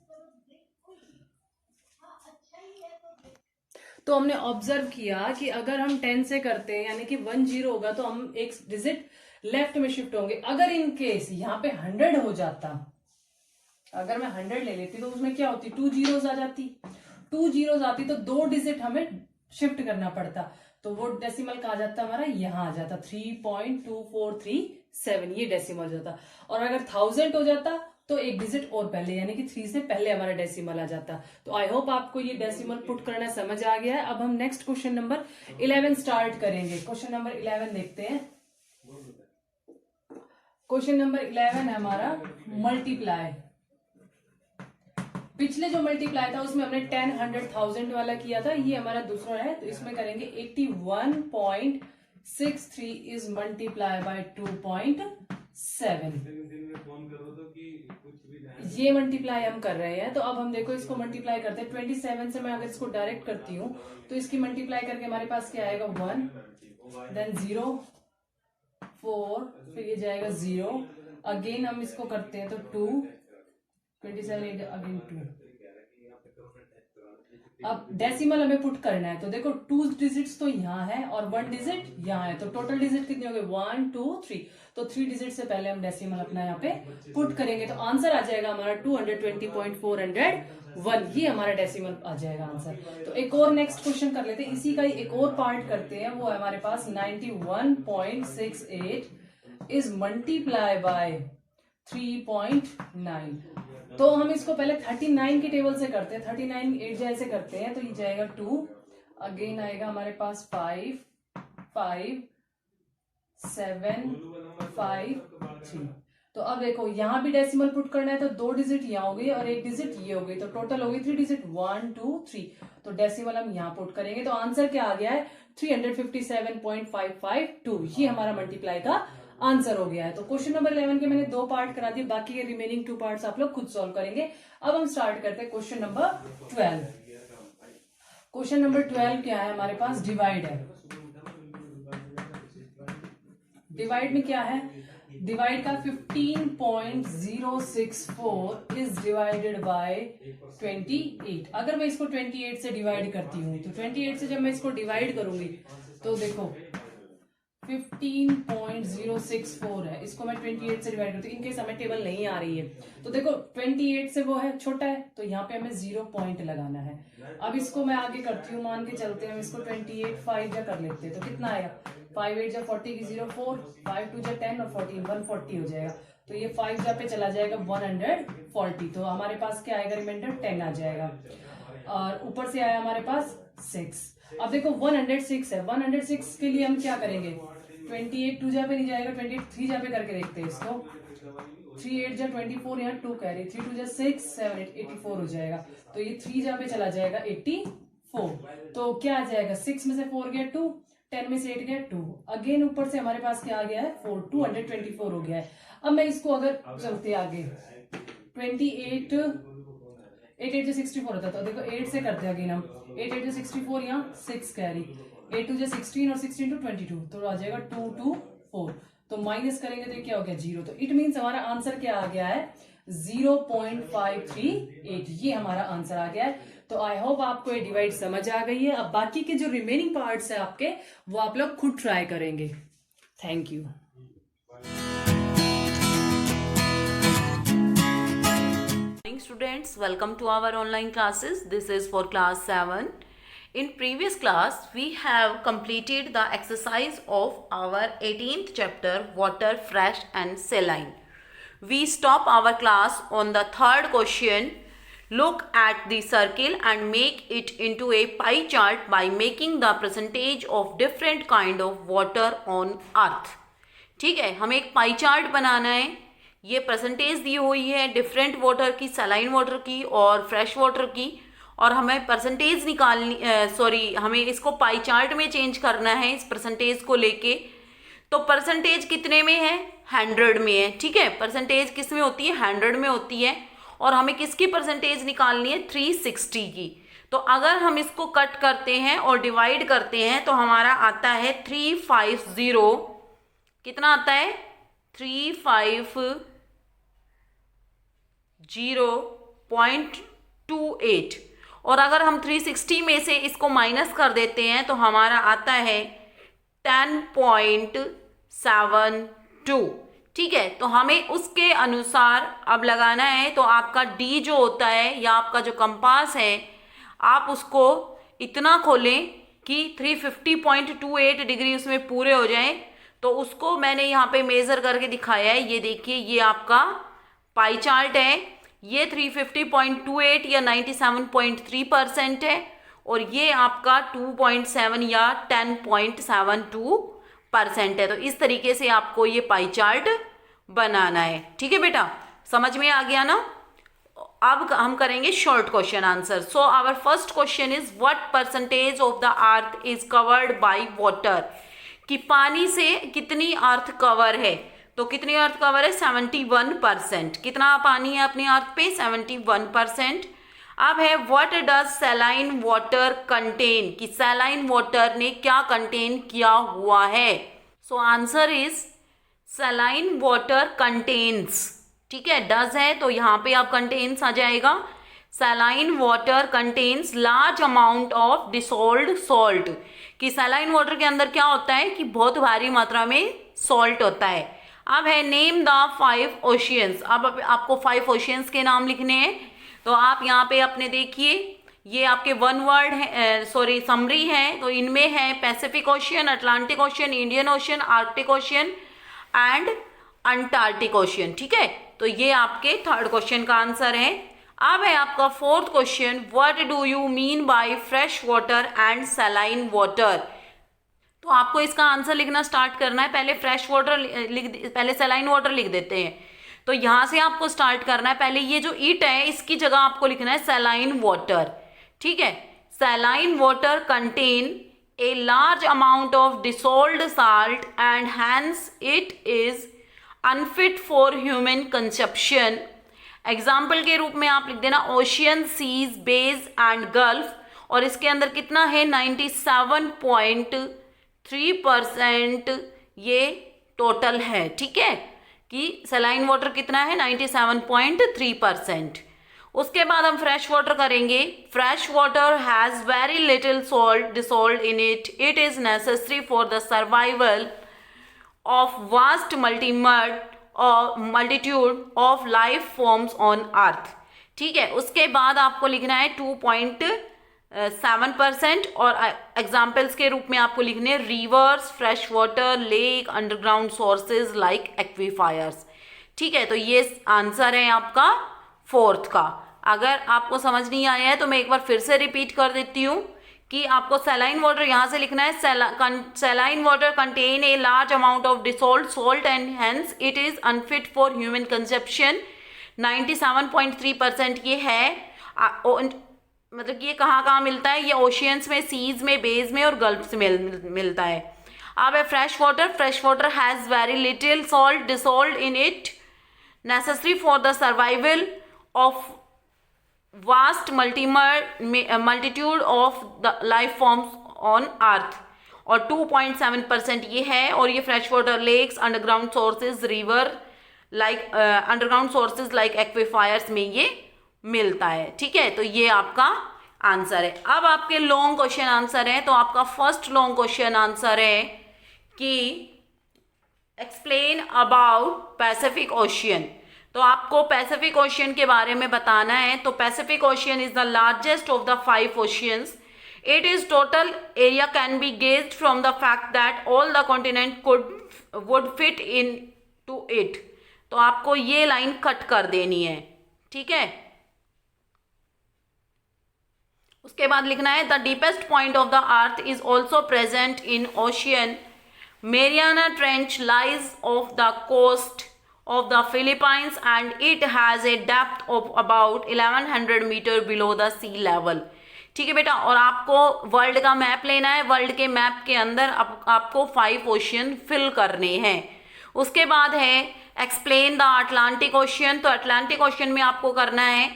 तो हमने ऑब्जर्व किया कि अगर हम 10 से करते हैं यानी कि 1 0 होगा तो हम एक डिजिट लेफ्ट में शिफ्ट होंगे। अगर इन केस यहाँ पे 100 हो जाता, अगर मैं 100 ले लेती तो उसमें क्या होती, 2 zeros आ जाती, 2 zeros आती तो 2 डिजिट हमें शिफ्ट करना पड़ता, तो वो डेसिमल कहा जाता हमारा यहाँ आ जाता 3.2437, ये डेसिमल जाता। और अगर 1000 हो जाता तो एक डिजिट और पहले यानी कि 3 से पहले हमारा डेसिमल आ जाता। तो आई होप आपको ये डेसिमल पुट करना समझ आ गया है। अब हम नेक्स्ट क्वेश्चन नंबर 11 स्टार्ट करेंगे। क्वेश्चन नंबर 11 देखते हैं। क्वेश्चन नंबर 11 है हमारा मल्टीप्लाई। पिछले जो मल्टीप्लाई था उसमें हमने 10, 100, 1000 वाला किया था, ये हमारा दूसरा है, तो इसमें करेंगे 81.63 इज मल्टीप्लाई बाय 2.7। ये मल्टीप्लाई हम कर रहे हैं। तो अब हम देखो इसको मल्टीप्लाई करते हैं। 27 से मैं अगर इसको डायरेक्ट करती हूँ तो इसकी मल्टीप्लाई करके हमारे पास क्या आएगा, 1, देन 0, 4, फिर ये जाएगा 0, अगेन हम इसको करते हैं तो 2, 27 अगेन 2। अब डेसिमल हमें पुट करना है, तो देखो 2 डिजिट्स तो यहाँ है और 1 डिजिट यहाँ है, तो टोटल डिजिट कितने हो गए, 1 2 3। तो 3 डिजिट से पहले हम डेसिमल अपना यहाँ पे पुट करेंगे, तो आंसर आ जाएगा हमारा 220.401। ये हमारा डेसिमल आ जाएगा आंसर। तो एक और नेक्स्ट क्वेश्चन कर लेते हैं, इसी का ही एक और पार्ट करते हैं। वो है हमारे पास 91.68 इज मल्टीप्लाई बाय 3.9। तो हम इसको पहले 39 की टेबल से करते हैं। 39 8 जैसे करते हैं तो ये जाएगा 2, अगेन आएगा हमारे पास 5 5 7 5 3। तो अब देखो यहाँ भी डेसिमल पुट करना है, तो 2 डिजिट यहाँ हो गई और 1 डिजिट ये हो गई, तो टोटल हो गई 3 डिजिट 1 2 3। तो डेसिमल हम यहाँ पुट करेंगे, तो आंसर क्या आ गया है, 357.552। ये हमारा मल्टीप्लाई का आंसर हो गया है। तो क्वेश्चन नंबर 11 के मैंने 2 पार्ट करा दिए, बाकी के रिमेनिंग 2 पार्ट्स आप लोग खुद सॉल्व करेंगे। अब हम स्टार्ट करते हैं क्वेश्चन नंबर 12। क्वेश्चन नंबर 12 क्या है हमारे पास, डिवाइड है। डिवाइड में क्या है, डिवाइड का 15.064 इज डिवाइडेड बाय 28। अगर मैं इसको 28 से डिवाइड करती हूँ तो 28 से जब मैं इसको डिवाइड करूंगी तो देखो 15.064 है, इसको मैं 28 से डिवाइड करती हूँ। इनकेस हमें टेबल नहीं आ रही है तो देखो 28 से वो है छोटा है, तो यहाँ पे हमें 0 पॉइंट लगाना है। अब इसको मैं आगे करती हूँ, मान के चलते हैं हम इसको 28 5 जा कर लेते हैं, तो कितना आएगा, 5 8 जा 40 की 0 4, 5 2 जा 10 और 14 140 हो जाएगा। तो ये 5 जा पे चला जाएगा 140, तो हमारे पास क्या आएगा, रिमाइंडर 10 आ जाएगा। और ऊपर से आया हमारे पास 6। अब देखो 106 है, 106 के लिए हम क्या करेंगे, 28 2 जा पे नहीं जाएगा, 28 3 जा पे करके देखते हैं इसको। 3 8 जा 24, यहाँ 2 कैरी, 3 2 जा 6 7 8 84 हो जाएगा। तो ये 3 जा पे चला जाएगा 84। तो क्या आ जाएगा, 6 में से 4 गया 2, 10 में से 8 गया 2, अगेन ऊपर से हमारे पास क्या आ गया है 4, 224 हो गया है। अब मैं इसको अगर चलते आगे 28 8 8 जो 64 होता है, तो देखो 8 से करते हैं अगेन हम, 8 8 जो 64, यहाँ 6 कैरी, 8 2 जो 16 और 16 2 22, तो आ जाएगा 2 2 4। तो माइनस करेंगे तो ये क्या हो गया, 0। तो इट मीन्स हमारा आंसर क्या आ गया है, 0.538। ये हमारा आंसर आ गया है। तो आई होप आपको ये डिवाइड समझ आ गई है। अब बाकी के जो रिमेनिंग पार्ट्स है आपके, वो आप लोग खुद ट्राई करेंगे। Thank you. Students, welcome to our online classes. This is for class 7. In previous class we have completed the exercise of our 18th chapter, water, fresh and saline. We stop our class on the third question. Look at the circle and make it into a pie chart by making the percentage of different kind of water on earth. ठीक है, हमें एक पाई चार्ट बनाना है। ये परसेंटेज दी हुई है डिफरेंट वाटर की, सलाइन वाटर की और फ्रेश वाटर की, और हमें परसेंटेज निकालनी, हमें इसको पाई चार्ट में चेंज करना है इस परसेंटेज को लेके। तो परसेंटेज कितने में है, 100 में है। ठीक है, परसेंटेज किस में होती है, 100 में होती है। और हमें किसकी परसेंटेज निकालनी है, 360 की। तो अगर हम इसको कट करते हैं और डिवाइड करते हैं तो हमारा आता है 350, कितना आता है, 350.28। और अगर हम 360 में से इसको माइनस कर देते हैं तो हमारा आता है 10.72। ठीक है, तो हमें उसके अनुसार अब लगाना है। तो आपका डी जो होता है या आपका जो कंपास है, आप उसको इतना खोलें कि 350.28 डिग्री उसमें पूरे हो जाएं। तो उसको मैंने यहाँ पे मेज़र करके दिखाया है। ये देखिए, ये आपका पाई चार्ट है। ये 350.28 या 97.3% है और ये आपका 2.7 या 10.72% है। तो इस तरीके से आपको ये पाई चार्ट बनाना है। ठीक है बेटा, समझ में आ गया ना। अब हम करेंगे short question answer. So our first question is what percentage of the earth is covered by water, कि पानी से कितनी अर्थ कवर है। तो कितनी अर्थ कवर है? 71%। कितना पानी है अपनी अर्थ पे? 71%। अब है what does saline water contain, कि सैलाइन वाटर ने क्या कंटेन किया हुआ है। So answer is saline water contains. ठीक है, डज है तो यहाँ पे आप कंटेन्स आ जाएगा। Saline water contains large amount of dissolved salt, कि सैलाइन वाटर के अंदर क्या होता है कि बहुत भारी मात्रा में सॉल्ट होता है। अब है नेम द 5 ओशियंस। अब आपको 5 ओशियंस के नाम लिखने हैं। तो आप यहाँ पे अपने देखिए, ये आपके वन वर्ड है, सॉरी समरी है। तो इनमें है Pacific ocean, Atlantic ocean, Indian ocean, Arctic ocean and Antarctic ocean. ठीक है, तो ये आपके थर्ड क्वेश्चन का आंसर है। अब है आपका fourth question, what do you mean by fresh water and saline water. तो आपको इसका आंसर लिखना स्टार्ट करना है। पहले फ्रेश वाटर पहले सैलाइन वाटर लिख देते हैं। तो यहाँ से आपको स्टार्ट करना है। पहले ये जो इट है इसकी जगह आपको लिखना है सैलाइन वाटर। ठीक है, saline water contain a large amount of dissolved salt and hence it is unfit for human consumption. Example के रूप में आप लिख देना ocean, seas, bays and gulf. और इसके अंदर कितना है? 97.3% ये टोटल है। ठीक है, कि सैलाइन वाटर कितना है? 97.3%। उसके बाद हम फ्रेश वाटर करेंगे। Fresh water has very little salt dissolved in it. It is necessary for the survival of vast multitude of life forms on अर्थ। ठीक है, उसके बाद आपको लिखना है 2.7% और एग्जाम्पल्स के रूप में आपको लिखने rivers, fresh water, lake, underground sources like aquifers. ठीक है, तो ये आंसर है आपका फोर्थ का। अगर आपको समझ नहीं आया है तो मैं एक बार फिर से रिपीट कर देती हूँ कि आपको सैलाइन वाटर यहाँ से लिखना है। Saline water contain a large amount of dissolved salt and hence it is unfit for human consumption. 97.3% ये है। मतलब ये कहाँ मिलता है? ये ओशियंस में, सीज में, बेज में और गल्फ में मिलता है। अब है fresh water has very little salt dissolved in it necessary for the survival of vast multitude of the life forms on earth. और 2.7% ये है। और ये fresh water lakes, underground sources, river like underground sources like aquifers में ये मिलता है। ठीक है, तो ये आपका आंसर है। अब आपके लॉन्ग क्वेश्चन आंसर है। तो आपका फर्स्ट लॉन्ग क्वेश्चन आंसर है कि एक्सप्लेन अबाउट पैसिफिक ओशियन। तो आपको पैसिफिक ओशियन के बारे में बताना है। तो Pacific ocean is the largest of the 5 oceans. It is total area can be gauged from the fact that all the continent would fit into it. तो आपको ये लाइन कट कर देनी है। ठीक है, उसके बाद लिखना है the deepest point of the earth is also present in ocean. Mariana trench lies off the coast of the Philippines and it has a depth of about 1100 meter below the sea level। ठीक है बेटा, और आपको वर्ल्ड का मैप लेना है। वर्ल्ड के मैप के अंदर आपको 5 ओशियन फिल करने हैं। उसके बाद है एक्सप्लेन द अटलांटिक ओशियन। तो अटलांटिक ओशियन में आपको करना है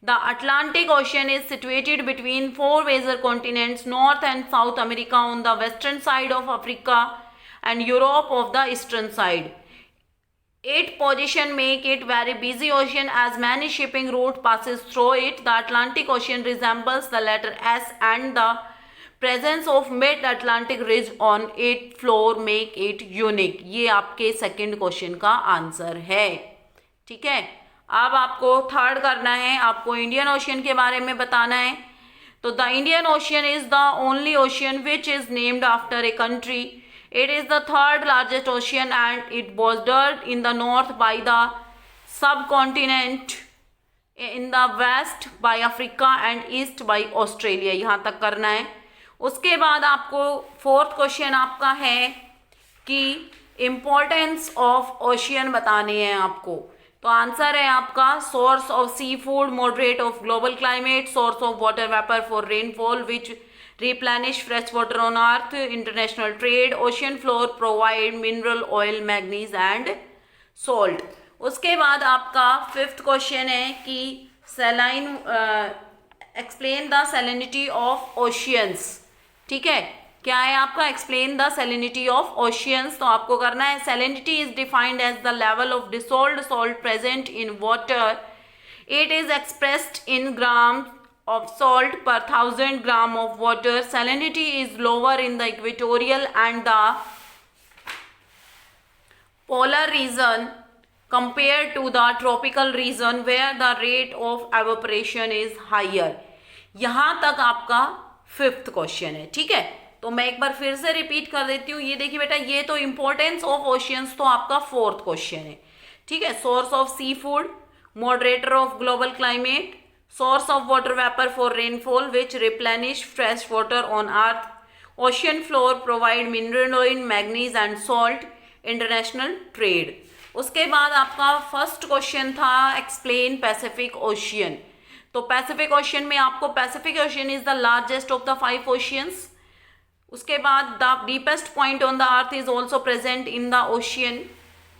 the Atlantic ocean is situated between 4 major continents, north and south America on the western side of Africa and Europe of the eastern side. 8th position make it very busy ocean as many shipping route passes through it. The Atlantic Ocean resembles the letter S and the presence of mid-Atlantic ridge on its floor make it unique. ये आपके सेकंड क्वेश्चन का आंसर है. ठीक है, अब आपको थर्ड करना है, आपको इंडियन ओशियन के बारे में बताना है. तो the Indian ocean is the only ocean which is named after a country. It is the third largest ocean and it bordered in the north by the subcontinent, in the west by Africa and east by Australia. यहाँ तक करना है. उसके बाद आपको फोर्थ क्वेश्चन आपका है कि इम्पोर्टेंस ऑफ ओशियन बताने हैं आपको. तो आंसर है आपका source of sea food, moderate of global climate, source of water vapour for rainfall which replenish fresh water on earth, international trade, ocean floor provide mineral oil, manganese and salt. उसके बाद आपका फिफ्थ क्वेश्चन है कि saline explain the salinity of oceans. ठीक है, क्या है आपका explain the salinity of oceans. तो आपको करना है salinity is defined as the level of dissolved salt present in water. It is expressed in gram of salt per 1000 gram of water. Salinity is lower in the equatorial and the polar region compared to the tropical region where the rate of evaporation is higher. यहाँ तक आपका फिफ्थ क्वेश्चन है. ठीक है, तो मैं एक बार फिर से रिपीट कर देती हूँ. ये देखिए बेटा, ये तो इंपॉर्टेंस ऑफ ओशियंस तो आपका फोर्थ क्वेश्चन है. ठीक है, source of sea food, moderator of global climate, source of water vapor for rainfall which replenish fresh water on earth, ocean floor provide mineral oil, manganese and salt, international trade. उसके बाद आपका फर्स्ट क्वेश्चन था एक्सप्लेन पैसिफिक ओशियन. तो पैसिफिक ओशियन में आपको Pacific ocean is the largest of the 5 oceans. उसके बाद the deepest point on the earth is also present in the ocean.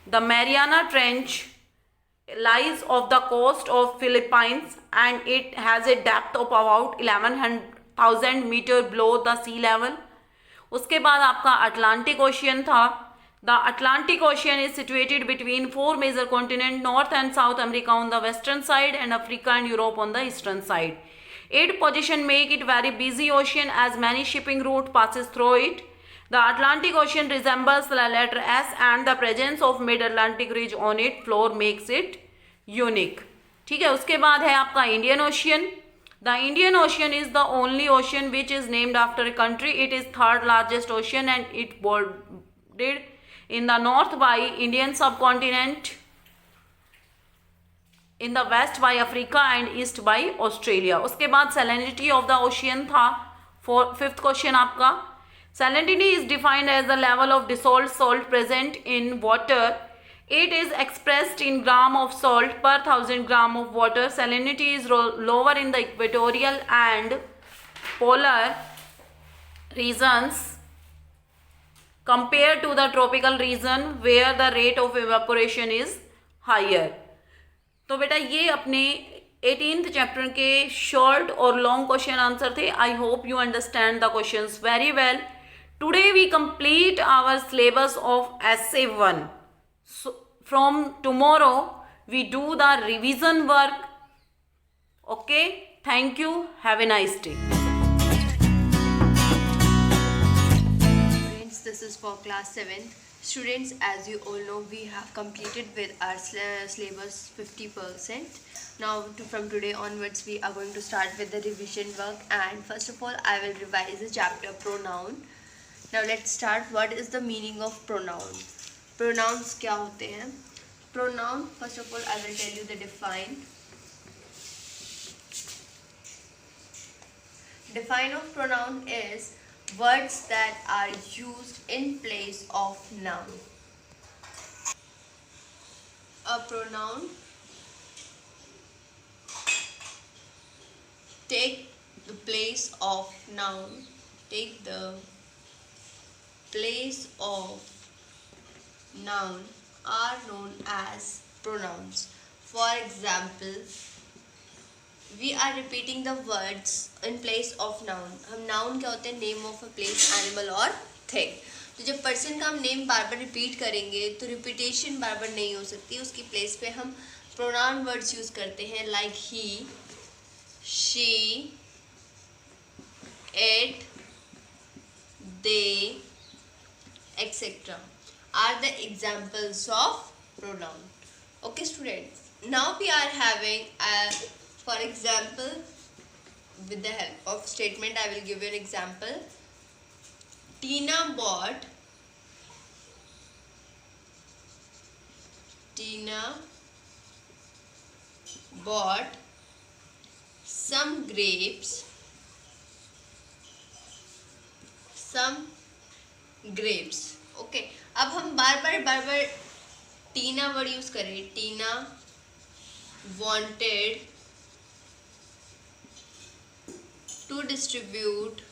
The Mariana trench lies off the coast of Philippines and it has a depth of about 11,000 meter below the sea level. उसके बाद आपका अटलांटिक ओशियन था. The Atlantic ocean is situated between 4 major continent, north and south America on the western side and Africa and Europe on the eastern side. 8th position make it very busy ocean as many shipping route passes through it. The Atlantic Ocean resembles the letter S and the presence of mid-Atlantic ridge on its floor makes it unique. ठीक है, उसके बाद है आपका Indian ocean. The Indian ocean is the only ocean which is named after a country. It is third largest ocean and it bordered in the north by Indian subcontinent, in the west by Africa and east by Australia. उसके बाद salinity of the ocean था. फिफ्थ क्वेश्चन आपका salinity is defined as the level of dissolved salt present in water. It is expressed in gram of salt per 1000 gram of water. Salinity is lower in the equatorial and polar regions compared to the tropical region where the rate of evaporation is higher. तो बेटा ये अपने 18th चैप्टर के शॉर्ट और लॉन्ग क्वेश्चन आंसर थे. I hope you understand the questions very well. Today we complete our syllabus of essay 1. So from tomorrow we do the revision work. Okay, thank you, have a nice day. Friends, this is for class 7th. Students, as you all know, we have completed with our syllabus 50%. Now from today onwards we are going to start with the revision work, and first of all I will revise the chapter pronoun. Now let's start. What is the meaning of pronoun? Pronouns क्या होते हैं? Pronoun, first of all I will tell you the define. Define of pronoun is words that are used in place of noun. A pronoun take the place of noun. Take the place of noun are known as pronouns. For example, we are repeating the words in place of noun. हम noun क्या होते हैं? Name of a place, animal or thing. तो जब पर्सन का हम नेम बार बार रिपीट करेंगे तो रिपीटेशन बार बार नहीं हो सकती, उसकी प्लेस पे हम प्रोनाउन वर्ड्स यूज करते हैं like he, she, it, they, etc. are the examples of pronoun. Okay students, now we are having for example, with the help of statement I will give you an example. Tina bought some grapes okay अब हम बार बार टीना वर्ड यूज करें. टीना wanted to distribute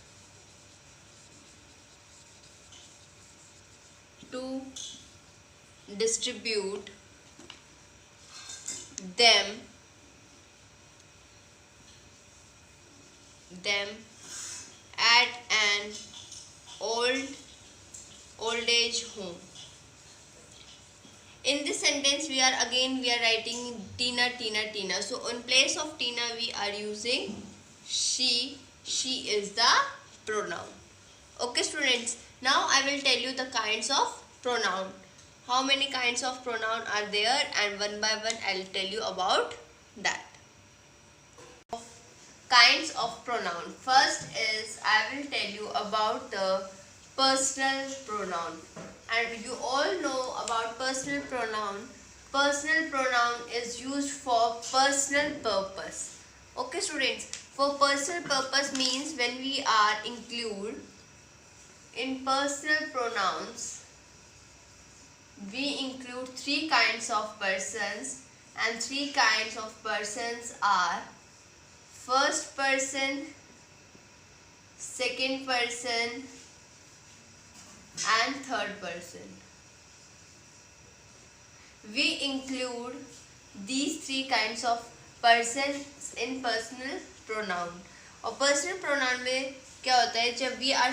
them at an old age home. In this sentence we are writing Tina. So in place of Tina we are using she. She is the pronoun. Okay students, now I will tell you the kinds of pronoun. How many kinds of pronoun are there, and one by one I will tell you about that. Kinds of pronoun. First is I will tell you about the personal pronoun, and you all know about personal pronoun. Personal pronoun is used for personal purpose. Okay students, for personal purpose means when we are include in personal pronouns, we include three kinds of persons, and three kinds of persons are first person, second person and third person. We include these three kinds of persons in personal pronoun. और personal pronoun में क्या होता है, जब we are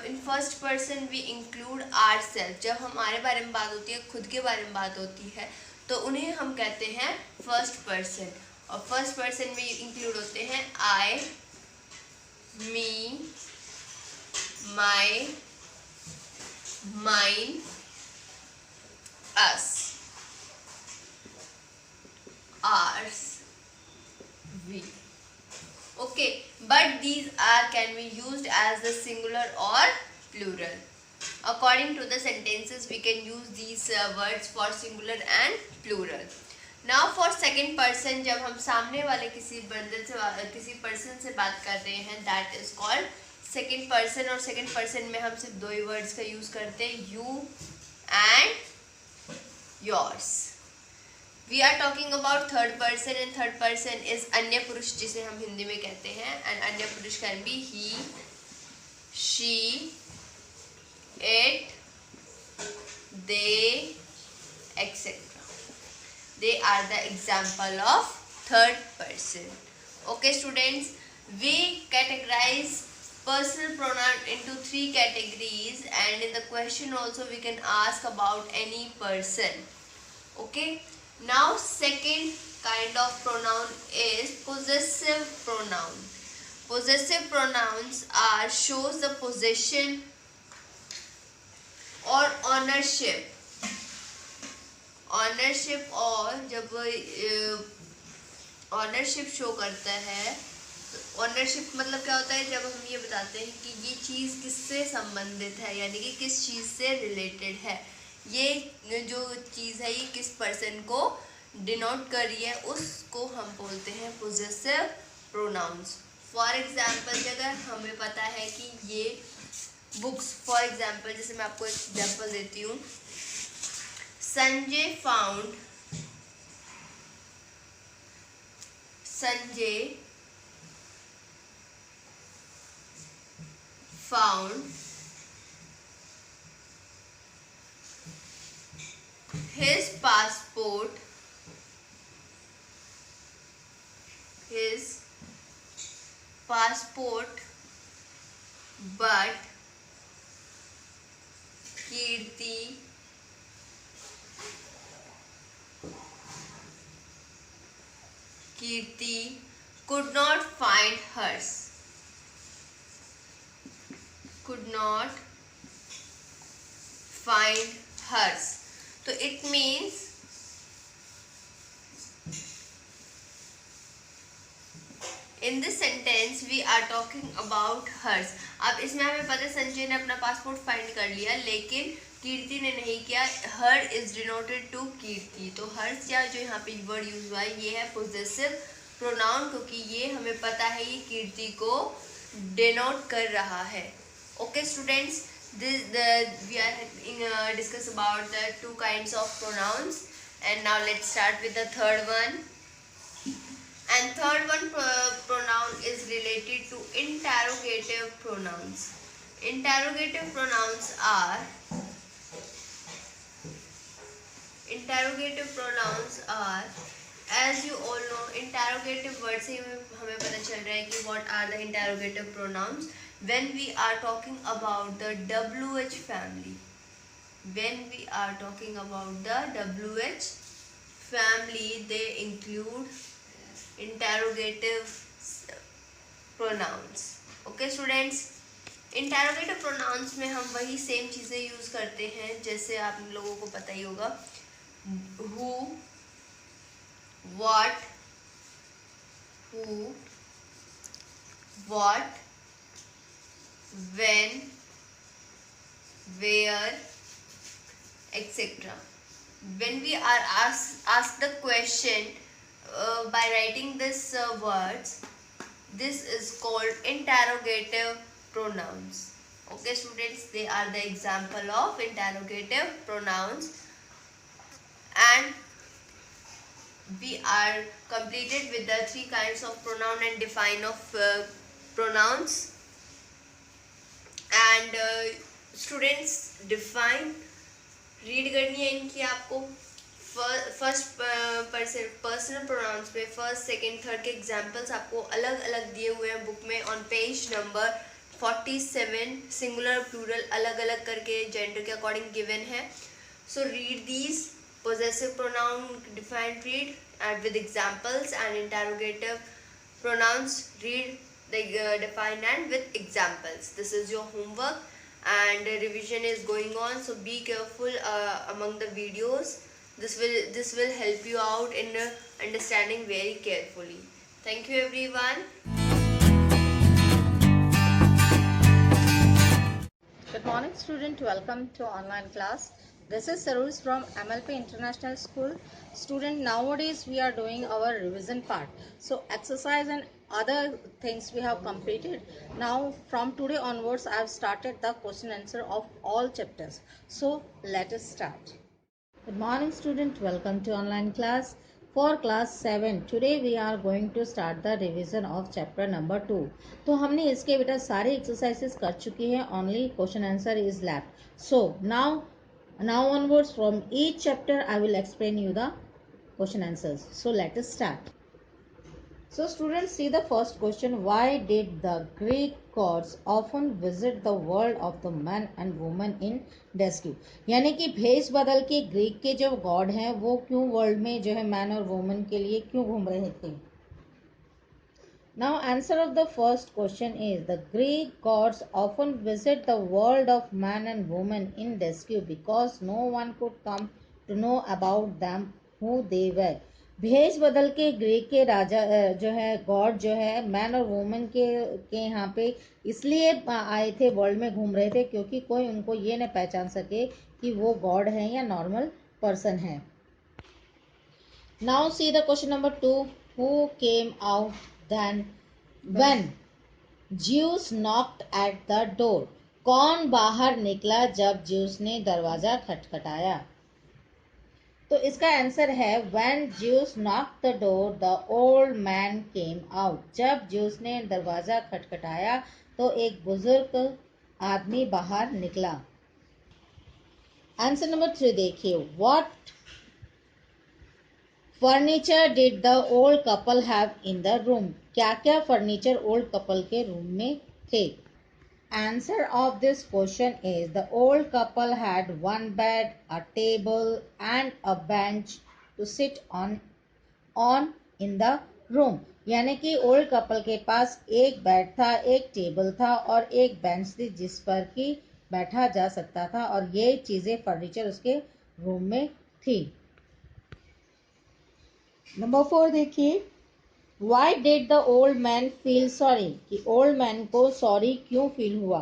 in first person we include ourselves. जब हमारे बारे में बात होती है, खुद के बारे में बात होती है, तो उन्हें हम कहते हैं first person. और फर्स्ट पर्सन में इंक्लूड होते हैं I, me, my, mine, us, ours, we. Okay, but these can be used as the singular or plural. According to the sentences we can use these words for singular and plural. Now for second person, जब हम सामने वाले किसी बंदर से किसी पर्सन से बात कर रहे हैं, that is called second person. और second person में हम सिर्फ दो ही वर्ड्स का यूज करते हैं, you and yours. We are talking about third person, and third person is अन्य पुरुष जिसे हम हिंदी में कहते हैं, and अन्य पुरुष can be he, she, it, they, etc. They are the example of third person. Okay students, we categorize personal pronoun into three categories, and in the question also we can ask about any person. Okay, now second kind of pronoun is possessive pronoun. Possessive pronouns are shows the possession or ownership. Ownership, और जब ऑनरशिप शो करता है, तो ऑनरशिप मतलब क्या होता है, जब हम ये बताते हैं कि ये चीज़ किससे संबंधित है, यानी कि किस चीज़ से रिलेटेड है, ये जो चीज़ है ये किस पर्सन को डिनोट कर रही है, उसको हम बोलते हैं पोजेसिव प्रोनाउंस. फॉर एग्जाम्पल, अगर हमें पता है कि ये बुक्स, फॉर एग्जाम्पल जैसे मैं आपको एक एग्जाम्पल देती हूँ, Sanjay found his passport but Kirti could not find hers. Could not find hers. So it means in this sentence we are talking about hers. अब इसमें हमें पता है संजय ने अपना पासपोर्ट फाइंड कर लिया, लेकिन कीर्ति ने नहीं किया. हर इज डिनोटेड टू कीर्ति. तो हर्स या जो यहाँ पे वर्ड यूज हुआ है ये है पोजेसिव प्रोनाउन, क्योंकि ये हमें पता है ये कीर्ति को डिनोट कर रहा है. Okay students, we are discuss about the two kinds of pronouns, and now let's start with the third one. And third one pronoun is related to interrogative pronouns. Interrogative pronouns are as you all know, interrogative word से हमें पता चल रहा है कि what are the interrogative pronouns. When we are talking about the WH family, they include interrogative pronouns. Okay students, interrogative pronouns में हम वही सेम चीज़ें यूज़ करते हैं जैसे आप लोगों को पता ही होगा. who, what, when, where, etc. When we are asked the question by writing this words, this is called interrogative pronouns. Okay students, they are the example of interrogative pronouns, and we are completed with the three kinds of pronoun and define of pronouns. And students, define read करनी है इनकी आपको. फर्स्ट पर्सनल प्रोनाउंस में फर्स्ट, सेकंड, थर्ड के एग्जांपल्स आपको अलग अलग दिए हुए हैं बुक में on page number 47. Singular plural अलग अलग करके जेंडर के अकॉर्डिंग गिवन है. So read these. possessive pronoun defined, read, and with examples, and interrogative pronouns read the defined and with examples. This is your homework, and revision is going on, so be careful among the videos. This will help you out in understanding very carefully. Thank you everyone. Good morning student, welcome to online class. This is Saruj from MLP International School. Student, nowadays we are doing our revision part. So exercise and other things we have completed. Now from today onwards I have started the question answer of all chapters. So let us start. Good morning student, welcome to online class. For class 7 today we are going to start the revision of chapter number 2. तो हमने इसके बेटा सारे exercises कर चुके हैं. Only question answer is left. So now onwards from each chapter I will explain you the question answers. So let us start. So students, see the first question. Why did the Greek gods often visit the world of the man and woman in rescue? यानी कि भेष बदल के ग्रीक के जो गॉड हैं वो क्यों वर्ल्ड में जो है मैन और वुमन के लिए क्यों घूम रहे थे? Now answer of the first question is the Greek gods often visit the world of man and woman in rescue because no one could come to know about them who they were. भेष बदल के ग्रीक के राजा जो है गॉड जो है मैन और वुमन के यहाँ पे इसलिए आए थे, वर्ल्ड में घूम रहे थे क्योंकि कोई उनको ये न पहचान सके कि वो गॉड है या नॉर्मल पर्सन है. Now see the question number 2. Who came out then when Zeus knocked at the door? कौन बाहर निकला जब ज्यूस ने दरवाजा खटखटाया? तो इसका आंसर है when Zeus knocked the door the old man came out. जब ज्यूस ने दरवाजा खटखटाया तो एक बुजुर्ग आदमी बाहर निकला. आंसर नंबर 3 देखिए. What furniture did the old couple have in the room? क्या क्या फर्नीचर ओल्ड कपल के रूम में थे? answer of this question is the old couple had one bed, a table and a bench to sit on in the room. यानी कि ओल्ड कपल के पास एक बेड था, एक टेबल था और एक बेंच थी जिस पर कि बैठा जा सकता था और ये चीजें फर्नीचर उसके रूम में थी। नंबर 4 देखिए, Why did the old man feel sorry? कि old man को sorry क्यों feel हुआ?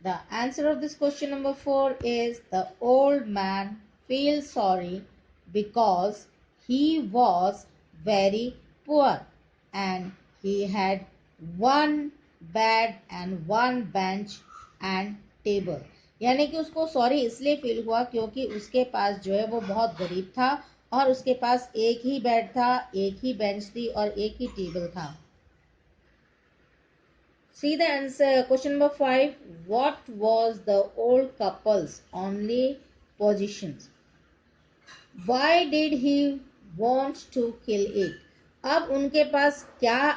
The answer of this question number 4 is the old man feels sorry because he was very poor and he had one bed and one bench and table. यानी कि उसको सॉरी इसलिए फील हुआ क्योंकि उसके पास जो है वो बहुत गरीब था और उसके पास एक ही बेड था, एक ही बेंच थी और एक ही टेबल था। See the answer. Question number 5. What was the old couple's only possessions? Why did he want to kill it? अब उनके पास क्या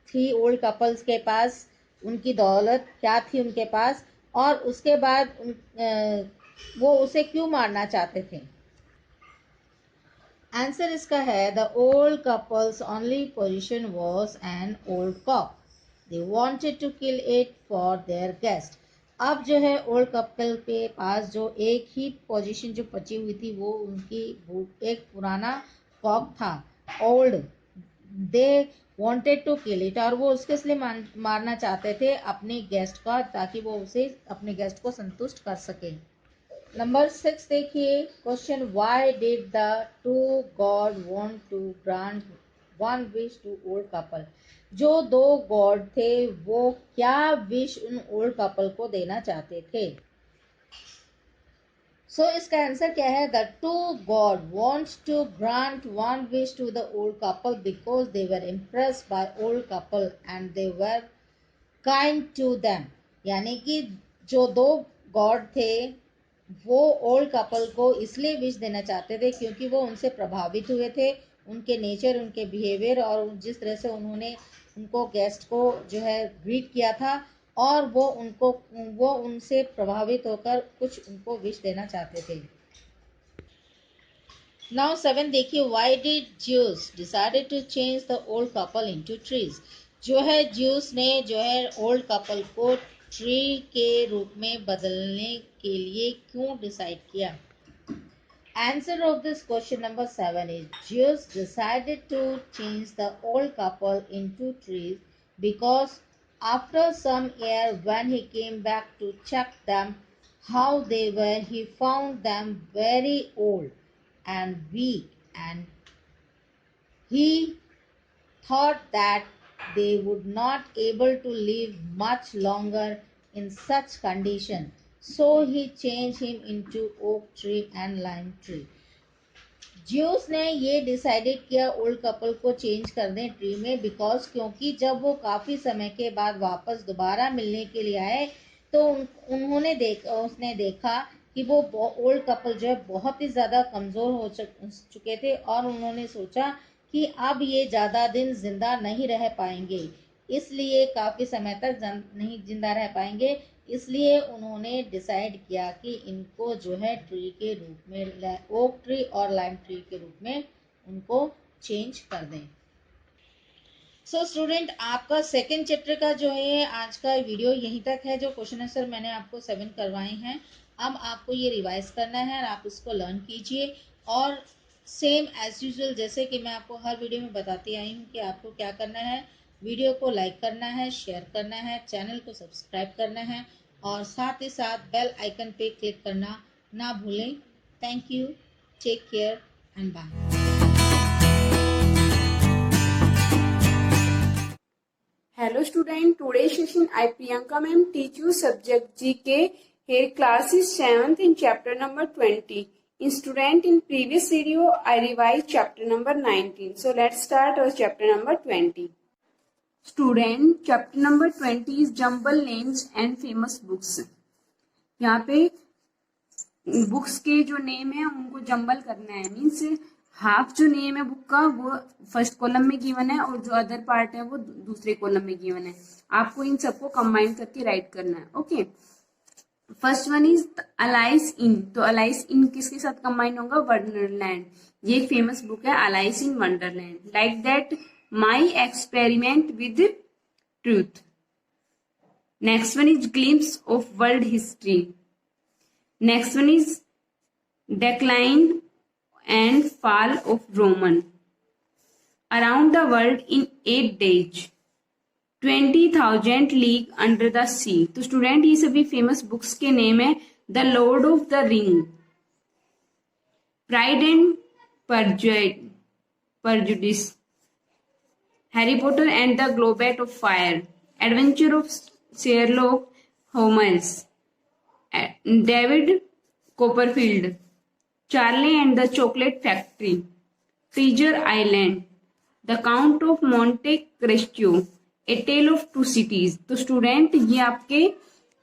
थी, ओल्ड कपल्स के पास उनकी दौलत क्या थी उनके पास और उसके बाद वो उसे क्यों मारना चाहते थे? आंसर इसका है the old couples only possession was an old cock. They wanted to kill it for their guest. अब जो है ओल्ड कपल के पास जो एक ही पोजीशन जो बची हुई थी वो उनकी एक पुराना कॉक था, old. They wanted to kill it और वो उसके इसलिए मारना चाहते थे अपने गेस्ट का, ताकि वो उसे अपने गेस्ट को संतुष्ट कर सके। नंबर 6 देखिए, question why did the two god want to grant one wish to old couple? जो दो गॉड थे वो क्या विश उन ओल्ड कपल को देना चाहते थे? सो इसका आंसर क्या है? The two god wants to grant one wish to the old couple because they were impressed by old couple and they were kind to them. यानी कि जो दो गॉड थे वो ओल्ड कपल को इसलिए विश देना चाहते थे क्योंकि वो उनसे प्रभावित हुए थे, उनके नेचर, उनके बिहेवियर और जिस तरह से उन्होंने उनको गेस्ट को जो है ग्रीट किया था और वो उनसे प्रभावित होकर कुछ उनको विश देना चाहते थे। नाउ 7 देखिए, why did Zeus decided to change the old couple into trees? जो है ज्यूस ने जो है ओल्ड कपल को ट्री के रूप में बदलने के लिए क्यों डिसाइड किया? Answer of this question number 7 is Zeus decided to change the old couple into trees because after some year when he came back to check them how they were, he found them very old and weak and he thought that they would not able to live much longer in such condition, so he changed him into oak tree and lime tree. Juice ने ये डिसाइडेड किया ओल्ड कपल को चेंज कर दें ट्री में बिकॉज क्योंकि जब वो काफ़ी समय के बाद वापस दोबारा मिलने के लिए आए तो उसने देखा कि वो ओल्ड कपल जो है बहुत ही ज़्यादा कमज़ोर हो चुके थे और उन्होंने सोचा कि अब ये ज़्यादा दिन जिंदा नहीं रह पाएंगे, इसलिए काफ़ी समय तक नहीं जिंदा रह पाएंगे, इसलिए उन्होंने डिसाइड किया कि इनको जो है ट्री के रूप में, ओक ट्री और लाइम ट्री के रूप में उनको चेंज कर दें। सो स्टूडेंट, आपका सेकेंड चैप्टर का जो है आज का वीडियो यहीं तक है। जो क्वेश्चन आंसर मैंने आपको 7 करवाए हैं, अब आपको ये रिवाइज करना है और आप इसको लर्न कीजिए और सेम एज यूजुअल जैसे कि मैं आपको हर वीडियो में बताती आई हूँ कि आपको क्या करना है, वीडियो को लाइक करना है, शेयर करना है, चैनल को सब्सक्राइब करना है और साथ ही साथ बेल आइकन पे क्लिक करना ना भूलें। Thank you, take care and bye. Hello student, today's session I Priyanka ma'am teach you subject GK. Here class is 7th in chapter number 20. In student, in previous video I revised chapter number 19. So let's start our chapter number 20. Student, chapter number 20 is jumble names and famous books. यहाँ पे बुक्स के जो नेम है उनको जंबल करना है, मीन्स हाफ जो नेम है बुक का वो फर्स्ट कॉलम में गिवन है और जो अदर पार्ट है वो दूसरे कॉलम में गिवन है। आपको इन सबको कंबाइन करके राइट करना है। Okay, first one is Alice in. तो अलाइस इन किसके साथ कंबाइन होगा? वंडरलैंड। ये एक फेमस बुक है, Alice in Wonderland. Like that my experiment with truth. Next one is glimpse of world history. Next one is decline and fall of Roman. Around the world in 8 days. 20,000 League Under the Sea. तो स्टूडेंट ये सभी फेमस बुक्स के नेम है। The lord of the ring, pride and prejudice, Harry Potter and the goblet of fire, adventure of Sherlock Holmes, David Copperfield, Charlie and the Chocolate Factory, Treasure Island, The Count of Monte Cristo, A Tale of Two Cities। तो स्टूडेंट ये आपके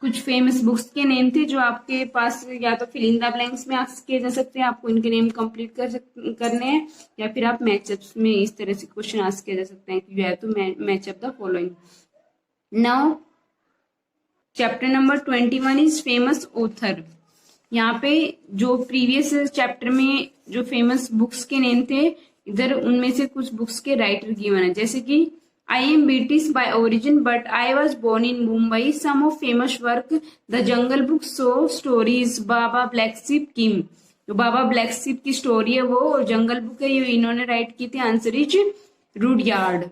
कुछ फेमस बुक्स के नेम थे जो आपके पास या तो फिल इन द ब्लैंक्स में आस्क किए जा सकते हैं, आपको इनके नेम कंप्लीट करने हैं, या फिर आप मैचअप्स में इस तरह से क्वेश्चन आस्क किया जा सकते हैं कि you have to match up the following. Now chapter number 21 is famous author. यहाँ पे जो प्रीवियस चैप्टर में जो फेमस बुक्स के नेम थे, इधर उनमें से कुछ बुक्स के राइटर गिवन है, जैसे कि I am British by origin but I was born in Mumbai. Some of famous work the jungle book, so stories, baa baa black sheep, Kim. जो बाबा ब्लैक शिप की स्टोरी है वो, और जंगल बुक है ये इन्होंने राइट की थी, answer is Rudyard.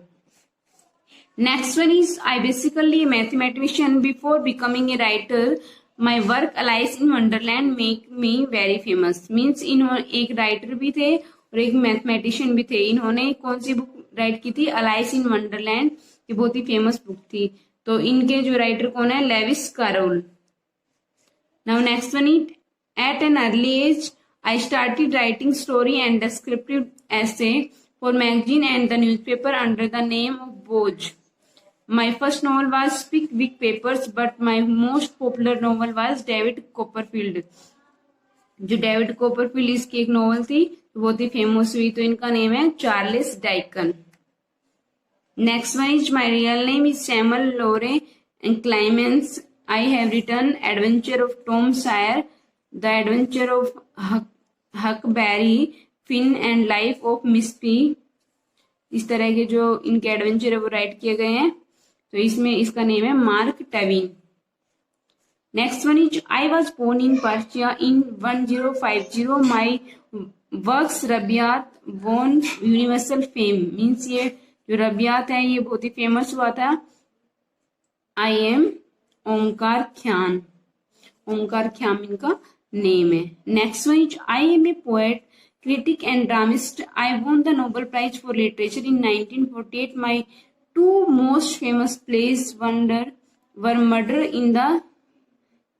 Next one is I basically A mathematician before becoming a writer, my work Alice in Wonderland make me very famous. Means एक राइटर भी थे और एक मैथमेटिशियन भी थे। इन्होंने कौन सी बुक राइट की थी? Alice in Wonderland. ये बहुत ही फेमस बुक थी। तो इनके जो राइटर कौन है? Lewis Carroll. Now next one is at an early age I started writing story and descriptive essay for magazine and the newspaper under the name of Boz. My first novel was Pickwick Papers, but my most popular novel was David Copperfield। जो डेविड कोपरफील्ड इसकी एक नॉवल थी तो बहुत ही फेमस हुई, तो इनका नेम है Charles Dickens. Next one is my real name is Samuel Lore and Clemens. I have written adventure of Tom Sawyer, the adventure of Huckleberry Finn and life of Mississippi. इस तरह के जो इनके एडवेंचर है वो राइट किए गए हैं, तो इसमें इसका नेम है Mark Twain. Next one is I was born in Persia in 1050। My works Rubaiyat won universal fame. Means ये जो रबियात है ये बहुत ही फेमस हुआ था। I am Omar Khayyam. Omar Khayyam इनका नेम है। Next one is I am a poet, critic and dramatist. I won the Nobel Prize for Literature in 1948. My two most famous plays were Murder in the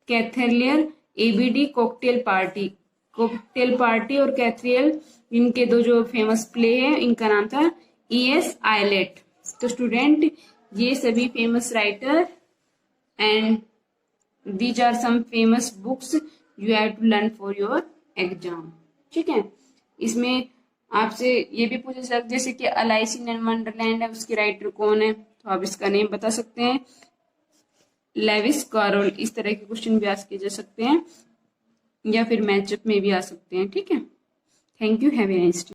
Cathedral, ABD Cocktail Party। Cocktail party और कैथेड्रल, इनके दो जो फेमस प्ले है इनका नाम था E.S. आइलेट। तो स्टूडेंट ये सभी famous writer and these are some famous books you have to learn for your exam. ठीक है, इसमें आपसे ये भी पूछा सकता जैसे कि अलाइस इन वंडरलैंड है, उसके राइटर कौन है, तो आप इसका नेम बता सकते हैं, लेविस कैरोल। इस तरह के क्वेश्चन भी आस्क किए जा सकते हैं या फिर मैचअप में भी आ सकते हैं। ठीक है, thank you, have a nice day.